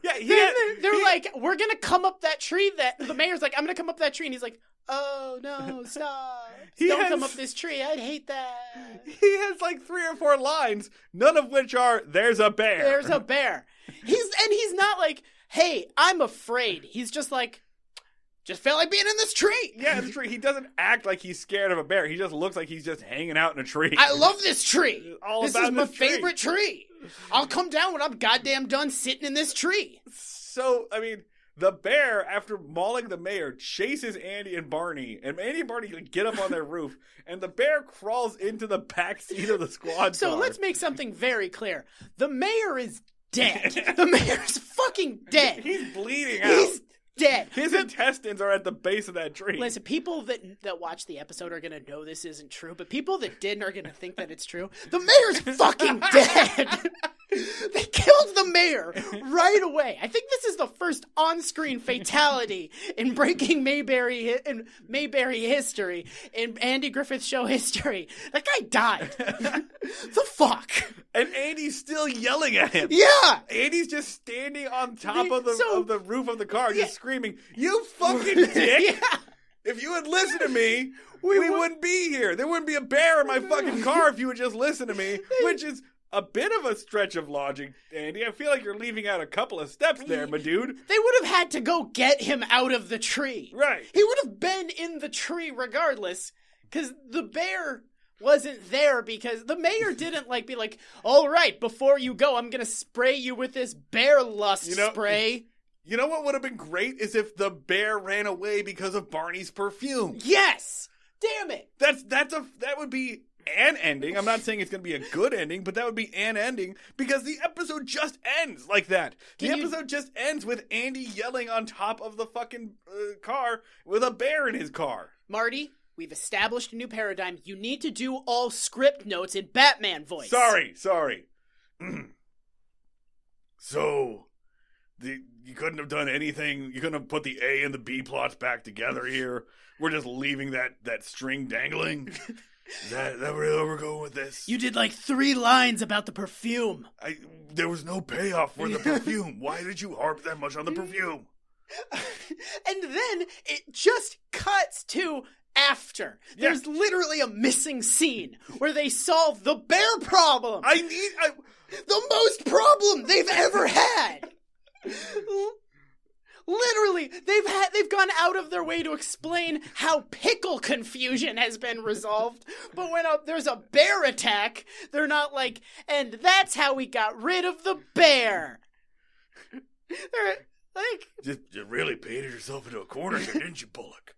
they're like, we're going to come up that tree. That the mayor's like, I'm going to come up that tree. And he's like, oh, no, stop. Don't come up this tree. I'd hate that. He has like 3 or 4 lines, none of which are, there's a bear. There's a bear. He's not like, hey, I'm afraid. He's just like, just felt like being in this tree. Yeah, the tree. He doesn't act like he's scared of a bear. He just looks like he's just hanging out in a tree. I love this tree. This is my favorite tree. I'll come down when I'm goddamn done sitting in this tree. So, I mean, the bear, after mauling the mayor, chases Andy and Barney. And Andy and Barney get up on their roof. And the bear crawls into the back seat of the squad car. So let's make something very clear. The mayor is dead. The mayor's fucking dead. He's bleeding out. He's dead. His intestines are at the base of that tree. Listen, people that watch the episode are going to know this isn't true, but people that didn't are going to think that it's true. The mayor's fucking dead. They killed the mayor right away. I think this is the first on-screen fatality in Breaking Mayberry history, in Andy Griffith Show history. That guy died. The fuck? And Andy's still yelling at him. Yeah. Andy's just standing on top of the roof of the car, just screaming, "You fucking dick! Yeah. If you would listen to me, we wouldn't be here. There wouldn't be a bear in my fucking car if you would just listen to me," which is a bit of a stretch of logic, Andy. I feel like you're leaving out a couple of steps there, my dude. They would have had to go get him out of the tree. Right. He would have been in the tree regardless, because the bear wasn't there, because the mayor didn't be like, all right, before you go, I'm going to spray you with this bear lust spray. You know what would have been great is if the bear ran away because of Barney's perfume. Yes! Damn it! That would be an ending. I'm not saying it's going to be a good ending, but that would be an ending because the episode just ends like that. The episode just ends with Andy yelling on top of the fucking car with a bear in his car. Marty, we've established a new paradigm. You need to do all script notes in Batman voice. Sorry. So, you couldn't have done anything. You couldn't have put the A and the B plots back together here. We're just leaving that string dangling. Is that where we're going with this? You did 3 lines about the perfume. There was no payoff for the perfume. Why did you harp that much on the perfume? And then it just cuts to after. Yeah. There's literally a missing scene where they solve the bear problem. The most problem they've ever had. Literally, they've gone out of their way to explain how pickle confusion has been resolved, but when there's a bear attack, they're not like, and that's how we got rid of the bear. They're like, just really painted yourself into a corner here, didn't you, Bullock?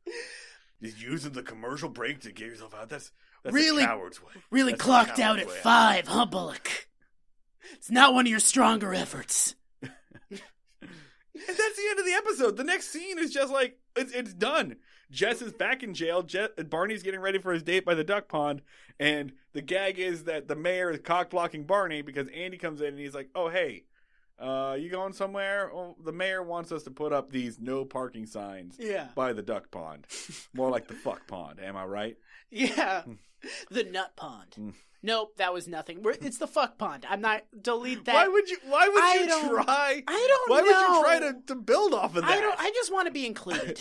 Just using the commercial break to get yourself out. That's really, a coward's way. Really that's clocked out at 5, huh, Bullock? It's not one of your stronger efforts. And that's the end of the episode. The next scene is just like, it's done. Jess is back in jail. Barney's getting ready for his date by the duck pond. And the gag is that the mayor is cock-blocking Barney because Andy comes in and he's like, oh, hey, you going somewhere? Oh, the mayor wants us to put up these no parking signs by the duck pond. More like the fuck pond. Am I right? Yeah. The nut pond. Nope, that was nothing. It's the fuck pond. I'm not. Delete that. Why would you try? I don't know. Why would you try to build off of that? I just want to be included.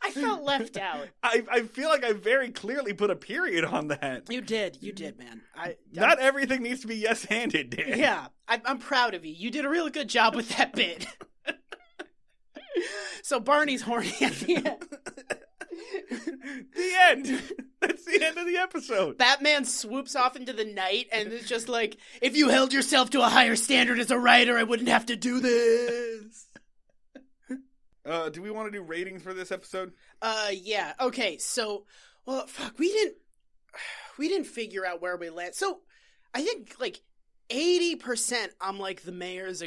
I felt left out. I feel like I very clearly put a period on that. You did, man. Not everything needs to be yes-handed, Dan. Yeah, I'm proud of you. You did a really good job with that bit. So Barney's horny at the end. The end. That's the end of the episode. Batman swoops off into the night and is just like, if you held yourself to a higher standard as a writer, I wouldn't have to do this. Do we want to do ratings for this episode? Yeah. Okay, so, well, fuck, we didn't figure out where we land. So, I think, like, 80% I'm like, the mayor's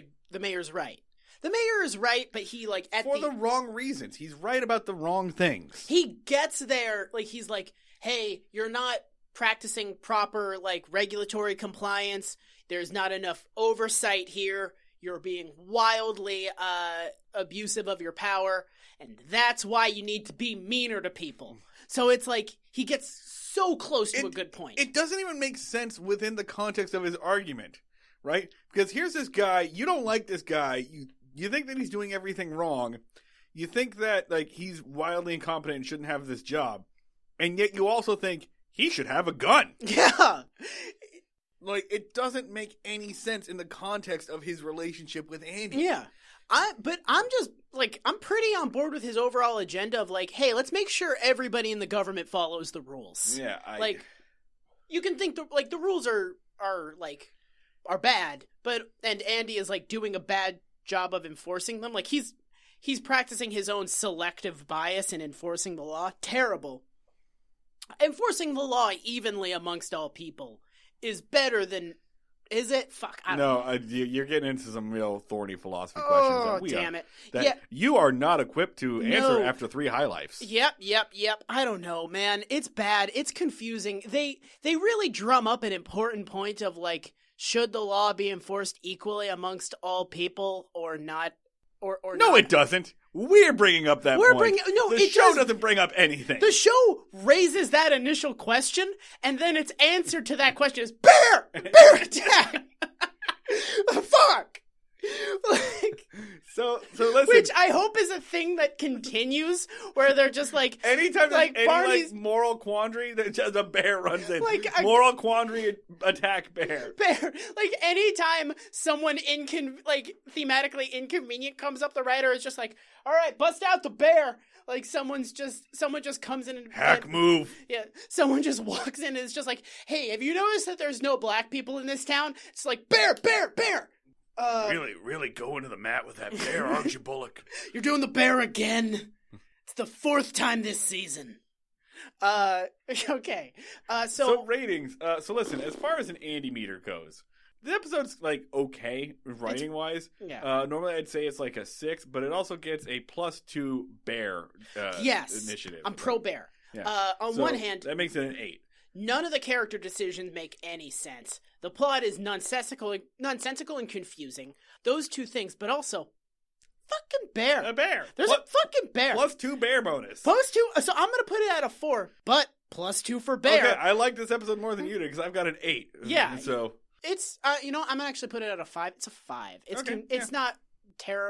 right. The mayor is right, but he, like, for the wrong reasons. He's right about the wrong things. He gets there, like, he's like, hey, you're not practicing proper, like, regulatory compliance. There's not enough oversight here. You're being wildly abusive of your power, and that's why you need to be meaner to people. So it's like, he gets so close to a good point. It doesn't even make sense within the context of his argument, right? Because here's this guy, you don't like this guy, you think that he's doing everything wrong. You think that, like, he's wildly incompetent and shouldn't have this job. And yet you also think he should have a gun. Yeah. Like, it doesn't make any sense in the context of his relationship with Andy. Yeah. But I'm just, like, I'm pretty on board with his overall agenda of, like, hey, let's make sure everybody in the government follows the rules. Yeah. Like, you can think, the rules are bad, and Andy is, like, doing a bad job of enforcing them. Like, he's practicing his own selective bias in enforcing the law. Terrible. Enforcing the law evenly amongst all people is better than... Is it? Fuck, I don't know. You're getting into some real thorny philosophy questions. Oh, damn it. That you are not equipped to answer after 3 high lifes. Yep. I don't know, man. It's bad. It's confusing. They really drum up an important point of, like, should the law be enforced equally amongst all people or not? Or no, not? It doesn't. We're bringing up that point. The show doesn't bring up anything. The show raises that initial question, and then its answer to that question is bear attack. Fuck. Like, so listen. Which I hope is a thing that continues, where they're just like, anytime like there's Barney's any, like, moral quandary, that just a bear runs in. Like moral quandary, attack bear. Like, anytime someone thematically inconvenient comes up, the writer is just like, all right, bust out the bear. Like, someone just comes in and... Hack move. Yeah, someone just walks in and is just like, hey, have you noticed that there's no black people in this town? It's like, bear. Really going to the mat with that bear, aren't you, Bullock? You're doing the bear again. It's the 4th time this season. Okay. So ratings. So listen, as far as an Andy meter goes, the episode's, like, okay, writing-wise. Yeah. Normally I'd say it's like a 6, but it also gets a +2 bear initiative. I'm pro-bear. Yeah. On one hand... That makes it an 8. None of the character decisions make any sense. The plot is nonsensical and confusing. Those 2 things, but also, fucking bear. A bear. There's a fucking bear. +2 bear bonus. +2. So I'm going to put it at a 4, but +2 for bear. Okay, I like this episode more than you do because I've got an 8. Yeah. So it's, I'm going to actually put it at a 5. It's a 5. It's not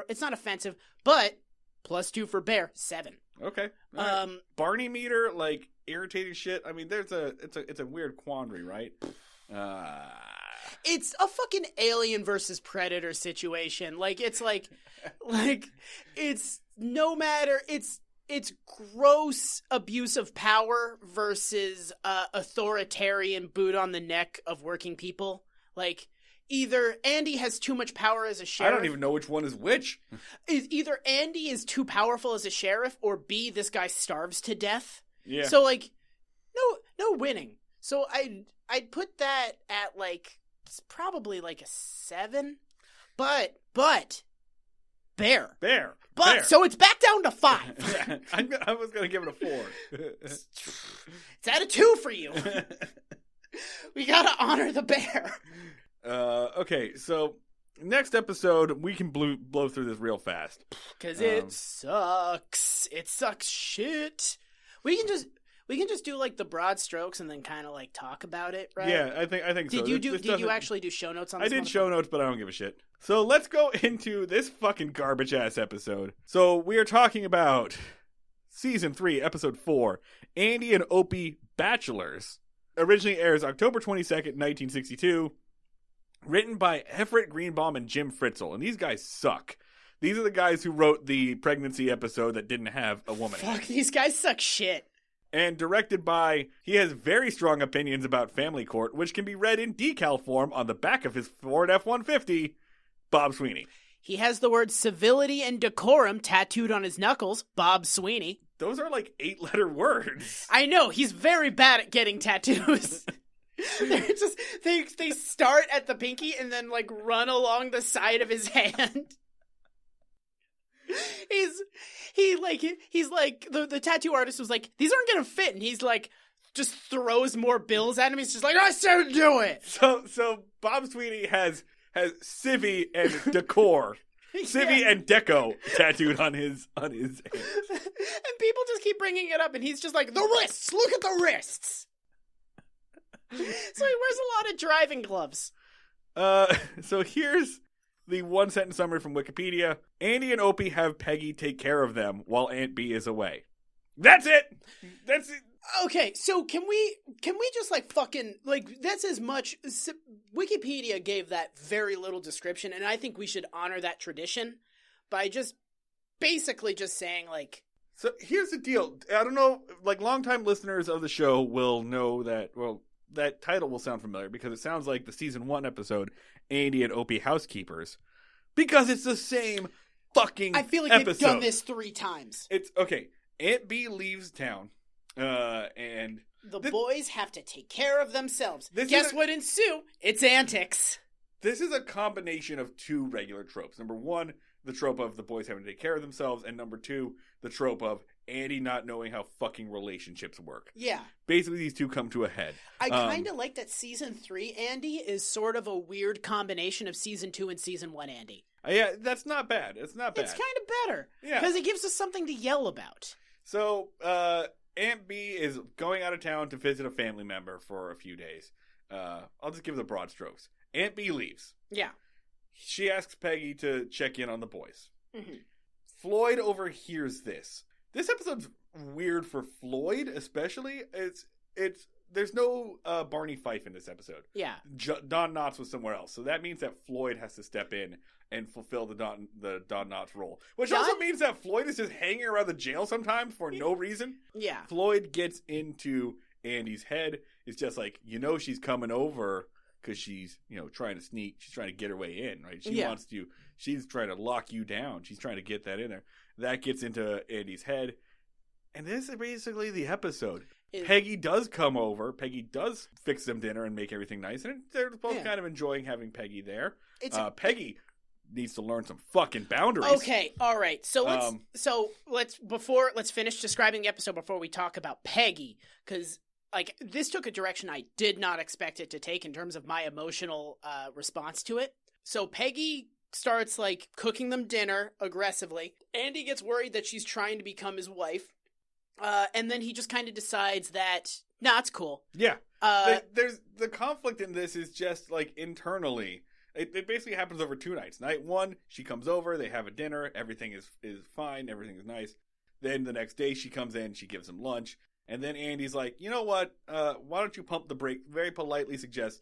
it's not offensive, but +2 for bear, 7. Okay. Right. Barney meter, like, irritating shit. I mean, it's a weird quandary, right? It's a fucking Alien versus Predator situation. Like, it's it's no matter, it's gross abuse of power versus authoritarian boot on the neck of working people. Like, either Andy has too much power as a sheriff. I don't even know which one is which. Either Andy is too powerful as a sheriff, or B, this guy starves to death. Yeah. So, like, no winning. So I'd put that at, like, it's probably like a 7. But Bear. But so it's back down to 5. I was gonna give it a 4. It's at a 2 for you. We gotta honor the bear. Okay, so next episode we can blow through this real fast because it sucks. It sucks shit. We can just do like the broad strokes and then kind of like talk about it, right? Yeah, I think so. Did you actually do show notes on this? I did show notes, but I don't give a shit. So let's go into this fucking garbage ass episode. So we are talking about season 3, episode 4, Andy and Opie Bachelors. Originally airs October 22nd, 1962. Written by Everett Greenbaum and Jim Fritzl, and these guys suck. These are the guys who wrote the pregnancy episode that didn't have a woman. Fuck, these guys suck shit. And directed by, he has very strong opinions about Family Court, which can be read in decal form on the back of his Ford F-150, Bob Sweeney. He has the words civility and decorum tattooed on his knuckles, Bob Sweeney. Those are like 8-letter words. I know, he's very bad at getting tattoos. They start at the pinky and then like run along the side of his hand. He's like the tattoo artist was like, these aren't gonna fit, and he's like just throws more bills at him. He's just like, I said do it. So Bob Sweeney has Civvy and Decor. Civvy and Deco tattooed on his hand. And people just keep bringing it up, and he's just like, the wrists, look at the wrists. So he wears a lot of driving gloves. So here's the 1-sentence summary from Wikipedia. Andy and Opie have Peggy take care of them while Aunt B is away. That's it! That's it! Okay, so can we just like fucking, like, that's as much, Wikipedia gave that very little description, and I think we should honor that tradition by just basically just saying, like... So here's the deal. I don't know, like, longtime listeners of the show will know that, well, that title will sound familiar because it sounds like the season 1 episode, Andy and Opie Housekeepers, because it's the same fucking I feel like episode. They've done this 3 times. It's, okay, Aunt B leaves town. And the boys have to take care of themselves. Guess what ensue? It's antics. This is a combination of 2 regular tropes. Number 1, the trope of the boys having to take care of themselves, and number 2, the trope of Andy not knowing how fucking relationships work. Yeah. Basically, these 2 come to a head. I kind of like that season 3 Andy is sort of a weird combination of season 2 and season 1 Andy. Yeah, that's not bad. It's not bad. It's kind of better. Yeah. Because it gives us something to yell about. So, Aunt B is going out of town to visit a family member for a few days. I'll just give the broad strokes. Aunt B leaves. Yeah. She asks Peggy to check in on the boys. Mm-hmm. Floyd overhears this. This episode's weird for Floyd, especially. There's no Barney Fife in this episode. Yeah. Don Knotts was somewhere else, so that means that Floyd has to step in and fulfill the Don Knotts role. Which also means that Floyd is just hanging around the jail sometimes for no reason. Yeah. Floyd gets into Andy's head. It's just like, she's coming over because she's, trying to sneak. She's trying to get her way in, right? She's trying to lock you down. She's trying to get that in there. That gets into Andy's head. And this is basically the episode. Peggy does come over. Peggy does fix them dinner and make everything nice. And they're both kind of enjoying having Peggy there. Peggy needs to learn some fucking boundaries. Okay, all right. So let's finish describing the episode before we talk about Peggy, because like this took a direction I did not expect it to take in terms of my emotional response to it. So Peggy starts like cooking them dinner aggressively. Andy gets worried that she's trying to become his wife, and then he just kind of decides that it's cool. Yeah, there's the conflict in this is just like internally. It basically happens over 2 nights. Night 1, she comes over, they have a dinner, everything is fine, everything is nice. Then the next day she comes in, she gives him lunch, and then Andy's like, you know what, why don't you pump the brake, very politely suggests,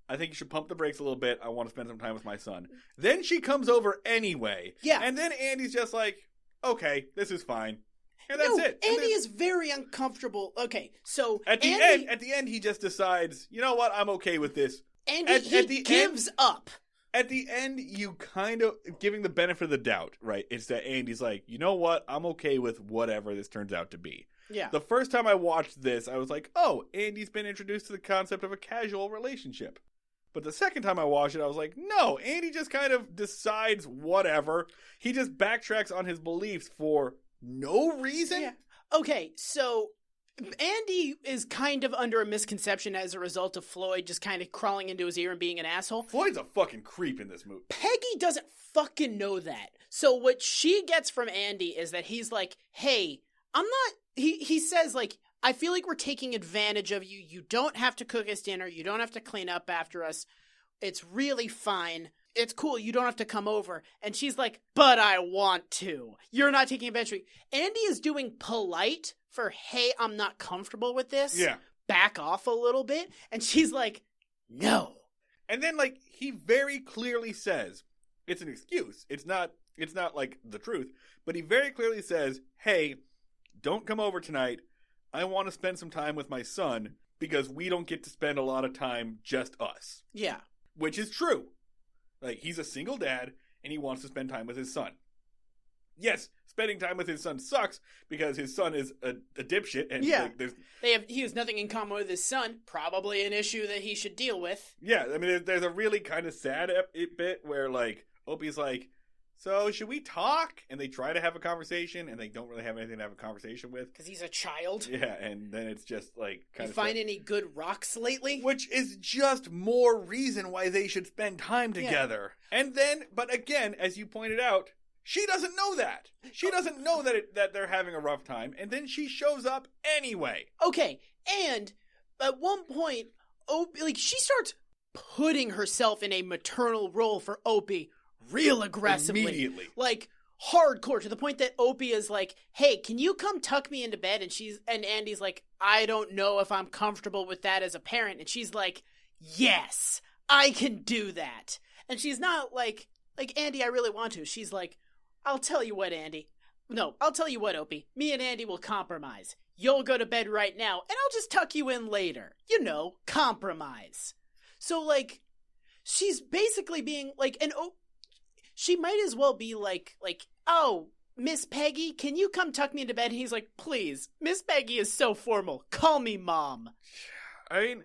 I think you should pump the brakes a little bit. I want to spend some time with my son. Then she comes over anyway. Yeah. And then Andy's just like, okay, this is fine. And that's it. Andy is very uncomfortable. Okay, so at the end, he just decides, you know what? I'm okay with this. Andy, he gives up. At the end, you kind of giving the benefit of the doubt, right? It's that Andy's like, you know what? I'm okay with whatever this turns out to be. Yeah. The first time I watched this, I was like, oh, Andy's been introduced to the concept of a casual relationship. But the second time I watched it, I was like, no, Andy just kind of decides whatever. He just backtracks on his beliefs for no reason. Yeah. Okay, so Andy is kind of under a misconception as a result of Floyd just kind of crawling into his ear and being an asshole. Floyd's a fucking creep in this movie. Peggy doesn't fucking know that. So what she gets from Andy is that he's like, hey, I'm not... He says, like, I feel like we're taking advantage of you. You don't have to cook us dinner. You don't have to clean up after us. It's really fine. It's cool. You don't have to come over. And she's like, but I want to. You're not taking advantage of me. Andy is doing polite for, hey, I'm not comfortable with this. Yeah. Back off a little bit. And she's like, no. And then, like, he very clearly says, it's an excuse. It's not like the truth. But he very clearly says, hey, don't come over tonight. I want to spend some time with my son because we don't get to spend a lot of time just us. Yeah. Which is true. Like, he's a single dad, and he wants to spend time with his son. Yes, spending time with his son sucks, because his son is a dipshit, and yeah. like, he has nothing in common with his son, probably an issue that he should deal with. Yeah, I mean, there's a really kind of sad bit where, like, Opie's like, so should we talk? And they try to have a conversation, and they don't really have anything to have a conversation with. Because he's a child. Yeah, and then it's just, like, kind of... You find any good rocks lately? Which is just more reason why they should spend time together. Yeah. And then, but again, as you pointed out, she doesn't know that. She doesn't know that they're having a rough time, and then she shows up anyway. Okay, and at one point, Opie, like, she starts putting herself in a maternal role for Opie real aggressively. Immediately. Like, hardcore, to the point that Opie is like, hey, can you come tuck me into bed? And Andy's like, I don't know if I'm comfortable with that as a parent. And she's like, yes, I can do that. And she's not like, Andy, I really want to. She's like, I'll tell you what, Andy. No, I'll tell you what, Opie. Me and Andy will compromise. You'll go to bed right now, and I'll just tuck you in later. You know, compromise. So, like, she's basically being like, she might as well be like, oh, Miss Peggy, can you come tuck me into bed? And he's like, please, Miss Peggy is so formal. Call me Mom. I mean,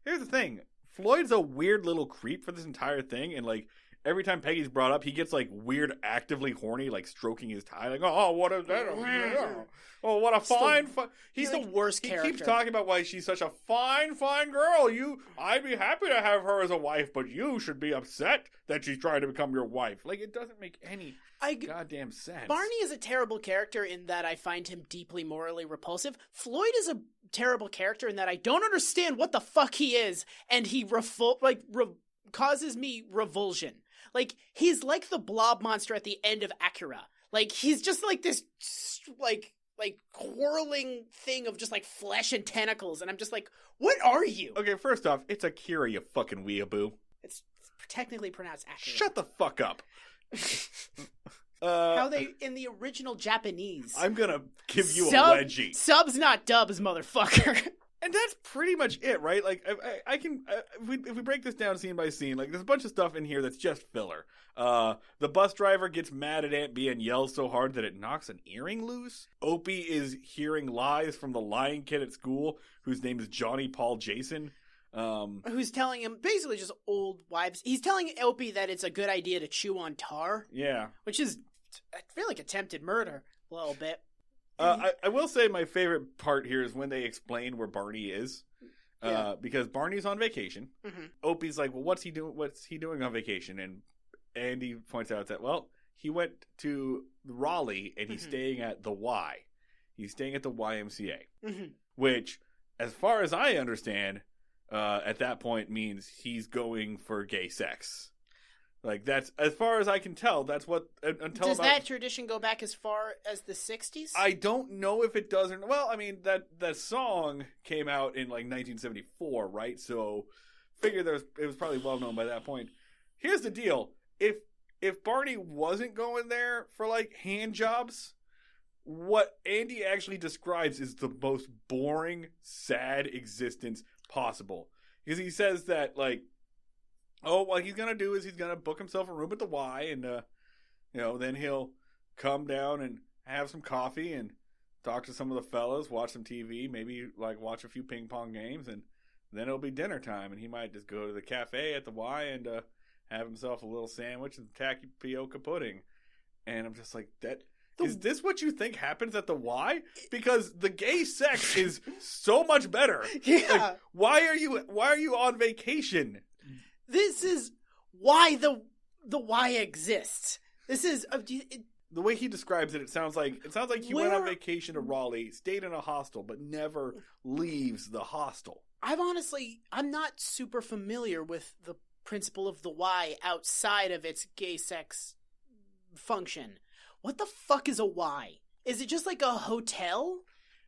here's the thing. Floyd's a weird little creep for this entire thing, and, like, every time Peggy's brought up, he gets, like, weird, actively horny, like, stroking his tie, like, oh, what is that? Oh, what a fine... He's the worst character. He keeps talking about why she's such a fine girl. I'd be happy to have her as a wife, but you should be upset that she's trying to become your wife. Like, it doesn't make any goddamn sense. Barney is a terrible character in that I find him deeply morally repulsive. Floyd is a terrible character in that I don't understand what the fuck he is, and he causes me revulsion. Like, he's like the blob monster at the end of Acura. Like, he's just like this, like whirling thing of just, like, flesh and tentacles. And I'm just like, what are you? Okay, first off, it's Akira, you fucking weeaboo. It's technically pronounced Acura. Shut the fuck up. How they, in the original Japanese. I'm gonna give you a wedgie. Subs, not dubs, motherfucker. And that's pretty much it, right? Like, I can, if we break this down scene by scene, like, there's a bunch of stuff in here that's just filler. The bus driver gets mad at Aunt Bea and yells so hard that it knocks an earring loose. Opie is hearing lies from the lying kid at school, whose name is Johnny Paul Jason. Who's telling him, basically just old wives. He's telling Opie that it's a good idea to chew on tar. Yeah. Which is, I feel like, attempted murder, a little bit. I will say my favorite part here is when they explain where Barney is. Because Barney's on vacation. Mm-hmm. Opie's like, well, what's he doing on vacation? And Andy points out that, well, he went to Raleigh and he's staying at the Y. He's staying at the YMCA. Mm-hmm. Which, as far as I understand, at that point means he's going for gay sex. Like, that's, as far as I can tell, that's what, Does that tradition go back as far as the 60s? I don't know if it does or not. Well, I mean, that song came out in, like, 1974, right? So, figured it was probably well known by that point. Here's the deal. If Barney wasn't going there for, like, hand jobs, what Andy actually describes is the most boring, sad existence possible. Because he says that, like, what he's going to do is he's going to book himself a room at the Y, and, then he'll come down and have some coffee and talk to some of the fellas, watch some TV, maybe, like, watch a few ping pong games, and then it'll be dinner time, and he might just go to the cafe at the Y and have himself a little sandwich and tapioca pudding. And I'm just like, is this what you think happens at the Y? Because the gay sex is so much better. Yeah. Like, why are you on vacation? This is why the Y exists. This is the way he describes it. It sounds like he went on vacation to Raleigh, stayed in a hostel, but never leaves the hostel. I'm not super familiar with the principle of the Y outside of its gay sex function. What the fuck is a Y? Is it just like a hotel?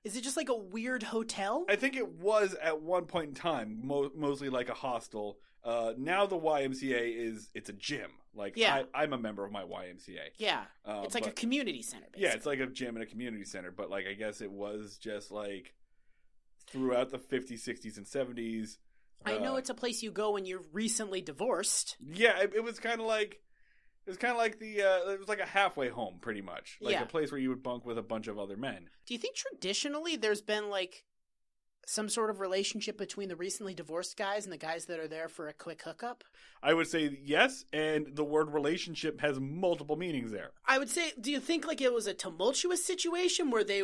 Is it just like a weird hotel? I think it was at one point in time, mostly like a hostel. Now the YMCA it's a gym. Like, yeah. I'm a member of my YMCA. Yeah. It's like a community center, basically. Yeah, it's like a gym and a community center. But, like, I guess it was just, like, throughout the 50s, 60s, and 70s. I know it's a place you go when you're recently divorced. Yeah, it was kind of like... It was kind of like it was like a halfway home, pretty much. Like a place where you would bunk with a bunch of other men. Do you think traditionally there's been, like, some sort of relationship between the recently divorced guys and the guys that are there for a quick hookup? I would say yes, and the word relationship has multiple meanings there. I would say, do you think, like, it was a tumultuous situation where they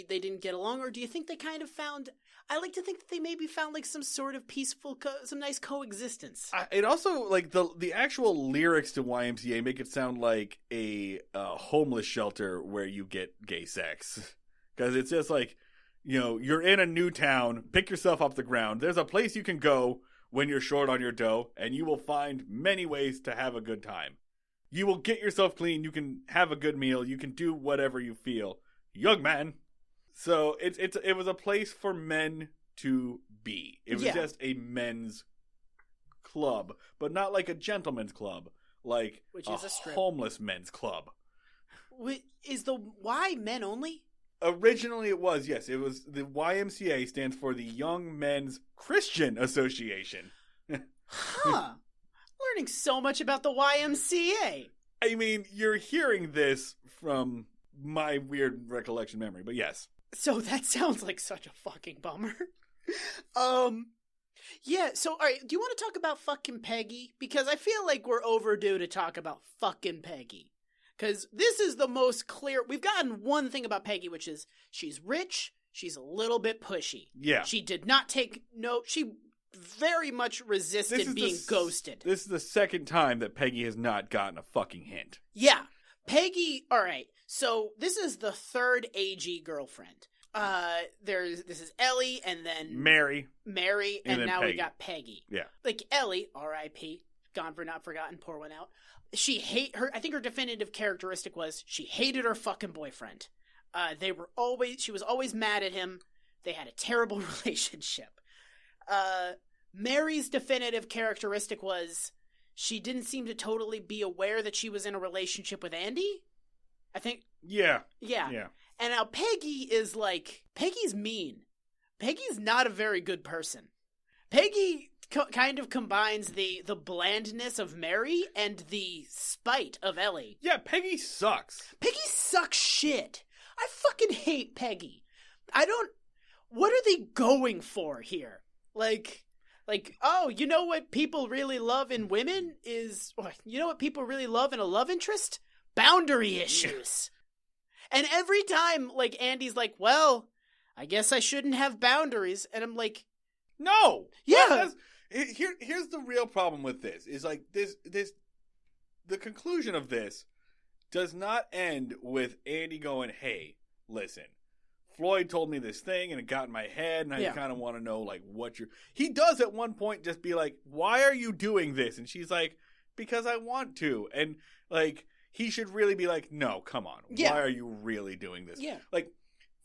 didn't get along, or do you think they kind of found... I like to think that they maybe found, like, some sort of peaceful, some nice coexistence. It also, like, the actual lyrics to YMCA make it sound like a homeless shelter where you get gay sex. Because it's just like, you're in a new town, pick yourself off the ground. There's a place you can go when you're short on your dough, and you will find many ways to have a good time. You will get yourself clean, you can have a good meal, you can do whatever you feel. Young man. So it was a place for men to be. It was just a men's club, but not like a gentleman's club, like which is a strip. Homeless men's club. Is the Y men only? Originally it was, yes. It was the YMCA stands for the Young Men's Christian Association. Huh. Learning so much about the YMCA. I mean, you're hearing this from my weird recollection memory, but yes. So that sounds like such a fucking bummer. Yeah, so, alright, do you want to talk about fucking Peggy? Because I feel like we're overdue to talk about fucking Peggy. Because this is the most clear... We've gotten one thing about Peggy, which is she's rich, she's a little bit pushy. Yeah. She did not take note... She very much resisted being ghosted. This is the second time that Peggy has not gotten a fucking hint. Yeah. Peggy... Alright, so this is the third AG girlfriend. This is Ellie, and then... Mary, and now Peggy. We got Peggy. Yeah. Like, Ellie, R.I.P., gone for not forgotten, pour one out. I think her definitive characteristic was she hated her fucking boyfriend. She was always mad at him. They had a terrible relationship. Mary's definitive characteristic was she didn't seem to totally be aware that she was in a relationship with Andy. I think. Yeah. And now Peggy's mean. Peggy's not a very good person. Peggy kind of combines the blandness of Mary and the spite of Ellie. Yeah, Peggy sucks. Peggy sucks shit. I fucking hate Peggy. What are they going for here? Like, oh, you know what people really love in women is, you know what people really love in a love interest? Boundary issues. And every time, like, Andy's like, well, I guess I shouldn't have boundaries. And I'm like, no. Yeah. Here's the real problem with this. Is like the conclusion of this does not end with Andy going, hey, listen, Floyd told me this thing and it got in my head and I kind of want to know, like, he does at one point just be like, why are you doing this? And she's like, because I want to. And, like, he should really be like, no, come on. Yeah. Why are you really doing this? Yeah. Like,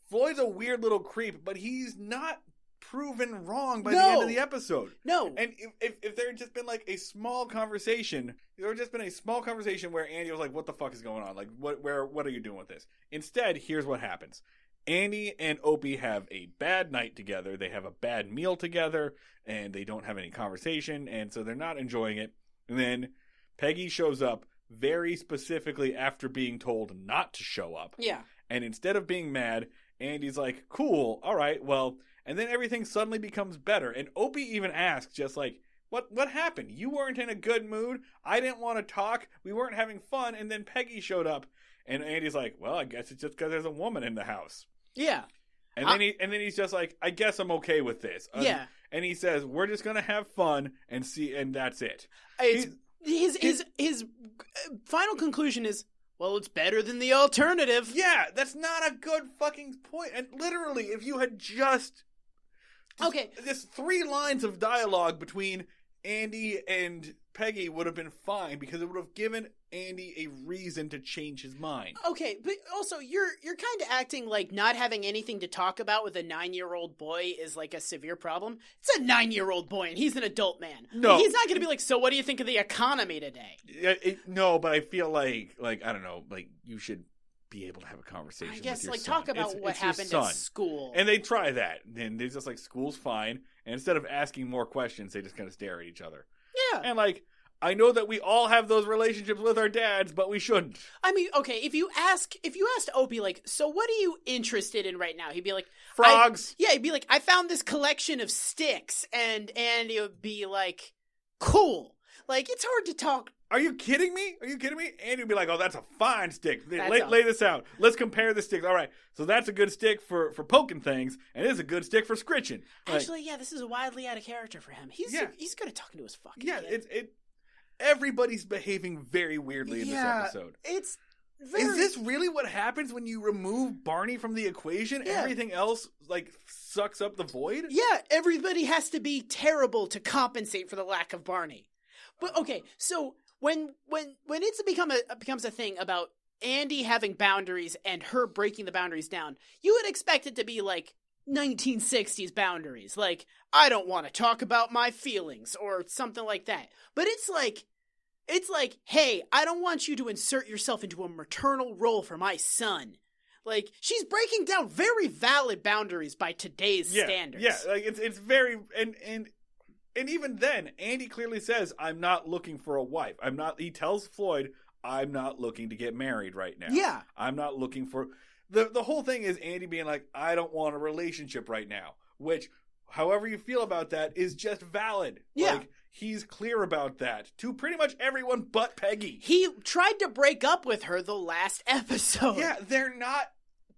Floyd's a weird little creep, but he's not proven wrong by the end of the episode. No. And if there had just been like a small conversation, there had just been a small conversation where Andy was like, what the fuck is going on? Like, what are you doing with this? Instead, here's what happens. Andy and Opie have a bad night together. They have a bad meal together, and they don't have any conversation, and so they're not enjoying it. And then Peggy shows up very specifically after being told not to show up. Yeah. And instead of being mad, Andy's like, cool, all right, well... And then everything suddenly becomes better. And Opie even asks, just like, what happened? You weren't in a good mood. I didn't want to talk. We weren't having fun. And then Peggy showed up. And Andy's like, well, I guess it's just because there's a woman in the house. Yeah. And then he's just like, I guess I'm okay with this. Yeah. And he says, we're just going to have fun and see, and that's it. His final conclusion is, well, it's better than the alternative. Yeah, that's not a good fucking point. And literally, if you had just... Okay. This 3 lines of dialogue between Andy and Peggy would have been fine because it would have given Andy a reason to change his mind. Okay, but also you're kind of acting like not having anything to talk about with a 9-year-old boy is like a severe problem. It's a 9-year-old boy and he's an adult man. No. He's not going to be like, so what do you think of the economy today? No, but I feel like I don't know, like you should be able to have a conversation I guess, with your like, son. talk about what happened at school. And they try that. And they're just like, school's fine. And instead of asking more questions, they just kind of stare at each other. Yeah. And, like, I know that we all have those relationships with our dads, but we shouldn't. I mean, okay, if you asked Opie, like, so what are you interested in right now? He'd be like... Frogs. He'd be like, I found this collection of sticks. And it would be like, cool. Like, it's hard to talk... Are you kidding me? Andy would be like, oh, that's a fine stick. Lay this out. Let's compare the sticks. All right. So that's a good stick for poking things, and it is a good stick for scritching. Actually, yeah, this is wildly out of character for him. He's good at talking to his fucking kid. Everybody's behaving very weirdly in this episode. Is this really what happens when you remove Barney from the equation? Yeah. Everything else, like, sucks up the void? Yeah, everybody has to be terrible to compensate for the lack of Barney. But, okay, so... When it becomes a thing about Andy having boundaries and her breaking the boundaries down, you would expect it to be like 1960s boundaries. Like, I don't want to talk about my feelings or something like that. But it's like, hey, I don't want you to insert yourself into a maternal role for my son. Like, she's breaking down very valid boundaries by today's standards. Yeah, like it's very and even then, Andy clearly says, I'm not looking for a wife. He tells Floyd, I'm not looking to get married right now. Yeah. I'm not looking for, the whole thing is Andy being like, I don't want a relationship right now. Which, however you feel about that, is just valid. Yeah. Like, he's clear about that to pretty much everyone but Peggy. He tried to break up with her the last episode. Yeah, they're not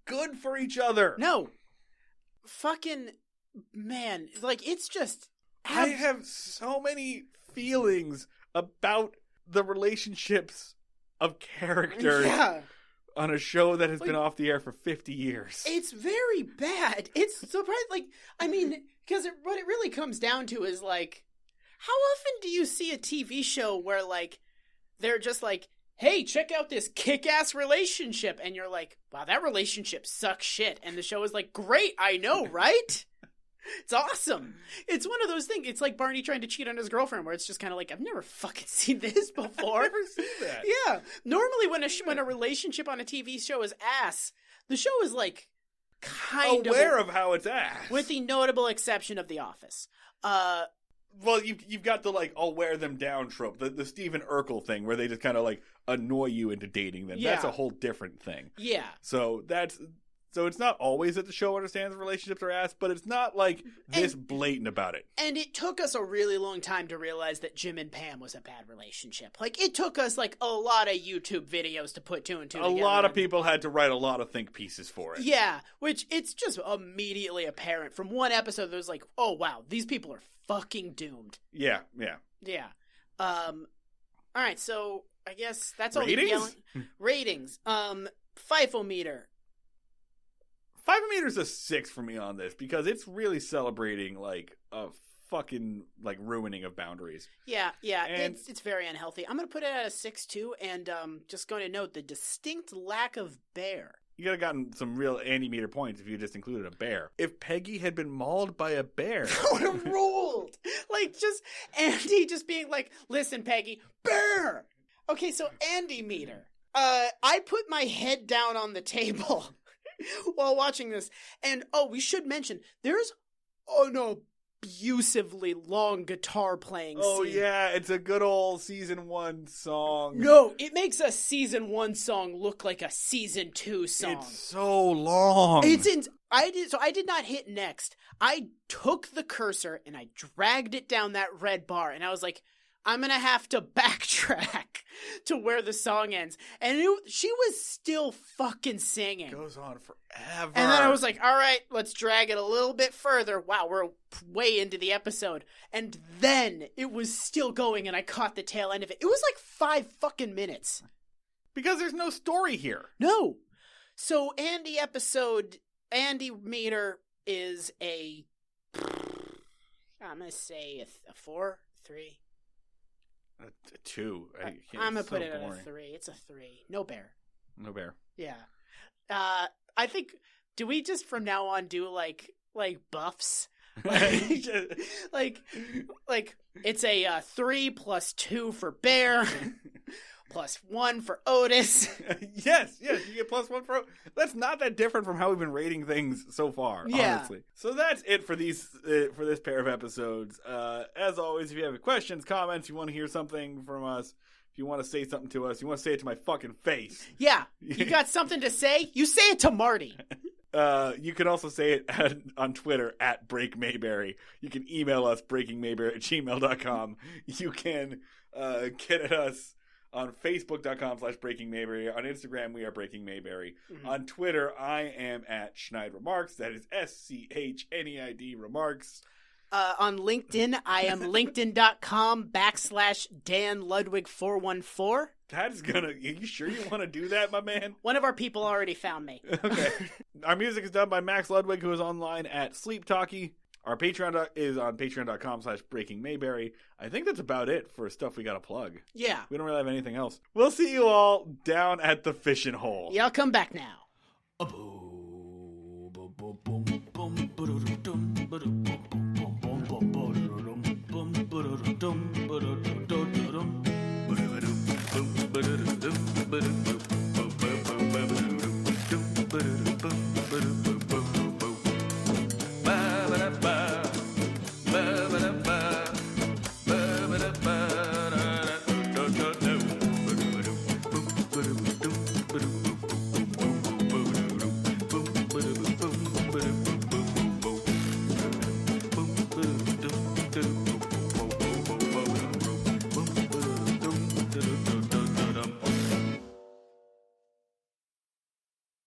good for each other. No. Fucking, man, like, it's just... I have so many feelings about the relationships of characters on a show that has been off the air for 50 years. It's very bad. It's surprising. Like, I mean, because what it really comes down to is, like, how often do you see a TV show where, like, they're just like, hey, check out this kick-ass relationship. And you're like, wow, that relationship sucks shit. And the show is like, great, I know, right? It's awesome. It's one of those things. It's like Barney trying to cheat on his girlfriend, where it's just kind of like, I've never fucking seen this before. I've never seen that. Yeah. Normally, when a relationship on a TV show is ass, the show is like kind aware of how it's ass, with the notable exception of The Office. Well, you've got the like, I'll wear them down trope, the Stephen Urkel thing, where they just kind of like annoy you into dating them. Yeah. That's a whole different thing. Yeah. So it's not always that the show understands relationships are ass, but it's not like this blatant about it. And it took us a really long time to realize that Jim and Pam was a bad relationship. Like, it took us like a lot of YouTube videos to put 2 and 2 together. A lot of people had to write a lot of think pieces for it. Yeah, which it's just immediately apparent from one episode. There's like, oh wow, these people are fucking doomed. Yeah. All right, so I guess that's all Ratings? the yelling. Ratings. FIFO-meter. FIFO-meter's a 6 for me on this because it's really celebrating like a fucking like ruining of boundaries. Yeah, and it's very unhealthy. I'm going to put it at a 6 too, and just going to note the distinct lack of bear. You could have gotten some real Andy meter points if you just included a bear. If Peggy had been mauled by a bear. I would have ruled. Like, just Andy just being like, listen, Peggy, bear! Okay, so Andy meter. I put my head down on the table while watching this. And, we should mention, there's an abusively long guitar playing scene. Oh, yeah, it's a good old season 1 song. No, it makes a season 1 song look like a season 2 song. It's so long. I did not hit next. I took the cursor and I dragged it down that red bar, and I was like, I'm going to have to backtrack to where the song ends. And she was still fucking singing. It goes on forever. And then I was like, all right, let's drag it a little bit further. Wow, we're way into the episode. And then it was still going, and I caught the tail end of it. It was like 5 fucking minutes. Because there's no story here. No. So Andy meter is I'm going to say a 4, 3. A 2. I'm going to put it at a 3. It's a 3. No bear. No bear. Yeah. I think, do we just from now on do like buffs? Like it's a 3 plus 2 for bear. Plus 1 for Otis. Yes, you get plus 1 for. That's not that different from how we've been rating things so far. Yeah. Honestly. So that's it for for this pair of episodes. As always, if you have questions, comments, you want to hear something from us, if you want to say something to us, you want to say it to my fucking face. Yeah, you got something to say? You say it to Marty. You can also say it on Twitter at Break Mayberry. You can email us breakingmayberry@gmail.com. You can get at us on Facebook.com/Breaking Mayberry. On Instagram, we are Breaking Mayberry. Mm-hmm. On Twitter, I am at Schneid Remarks. That is SCHNEID Remarks. On LinkedIn, I am linkedin.com/Dan Ludwig 414. That's are you sure you want to do that, my man? One of our people already found me. Okay. Our music is done by Max Ludwig, who is online at Sleep Talkie. Our Patreon is on patreon.com/Breaking Mayberry. I think that's about it for stuff we got to plug. Yeah. We don't really have anything else. We'll see you all down at the fishing hole. Yeah, I'll come back now.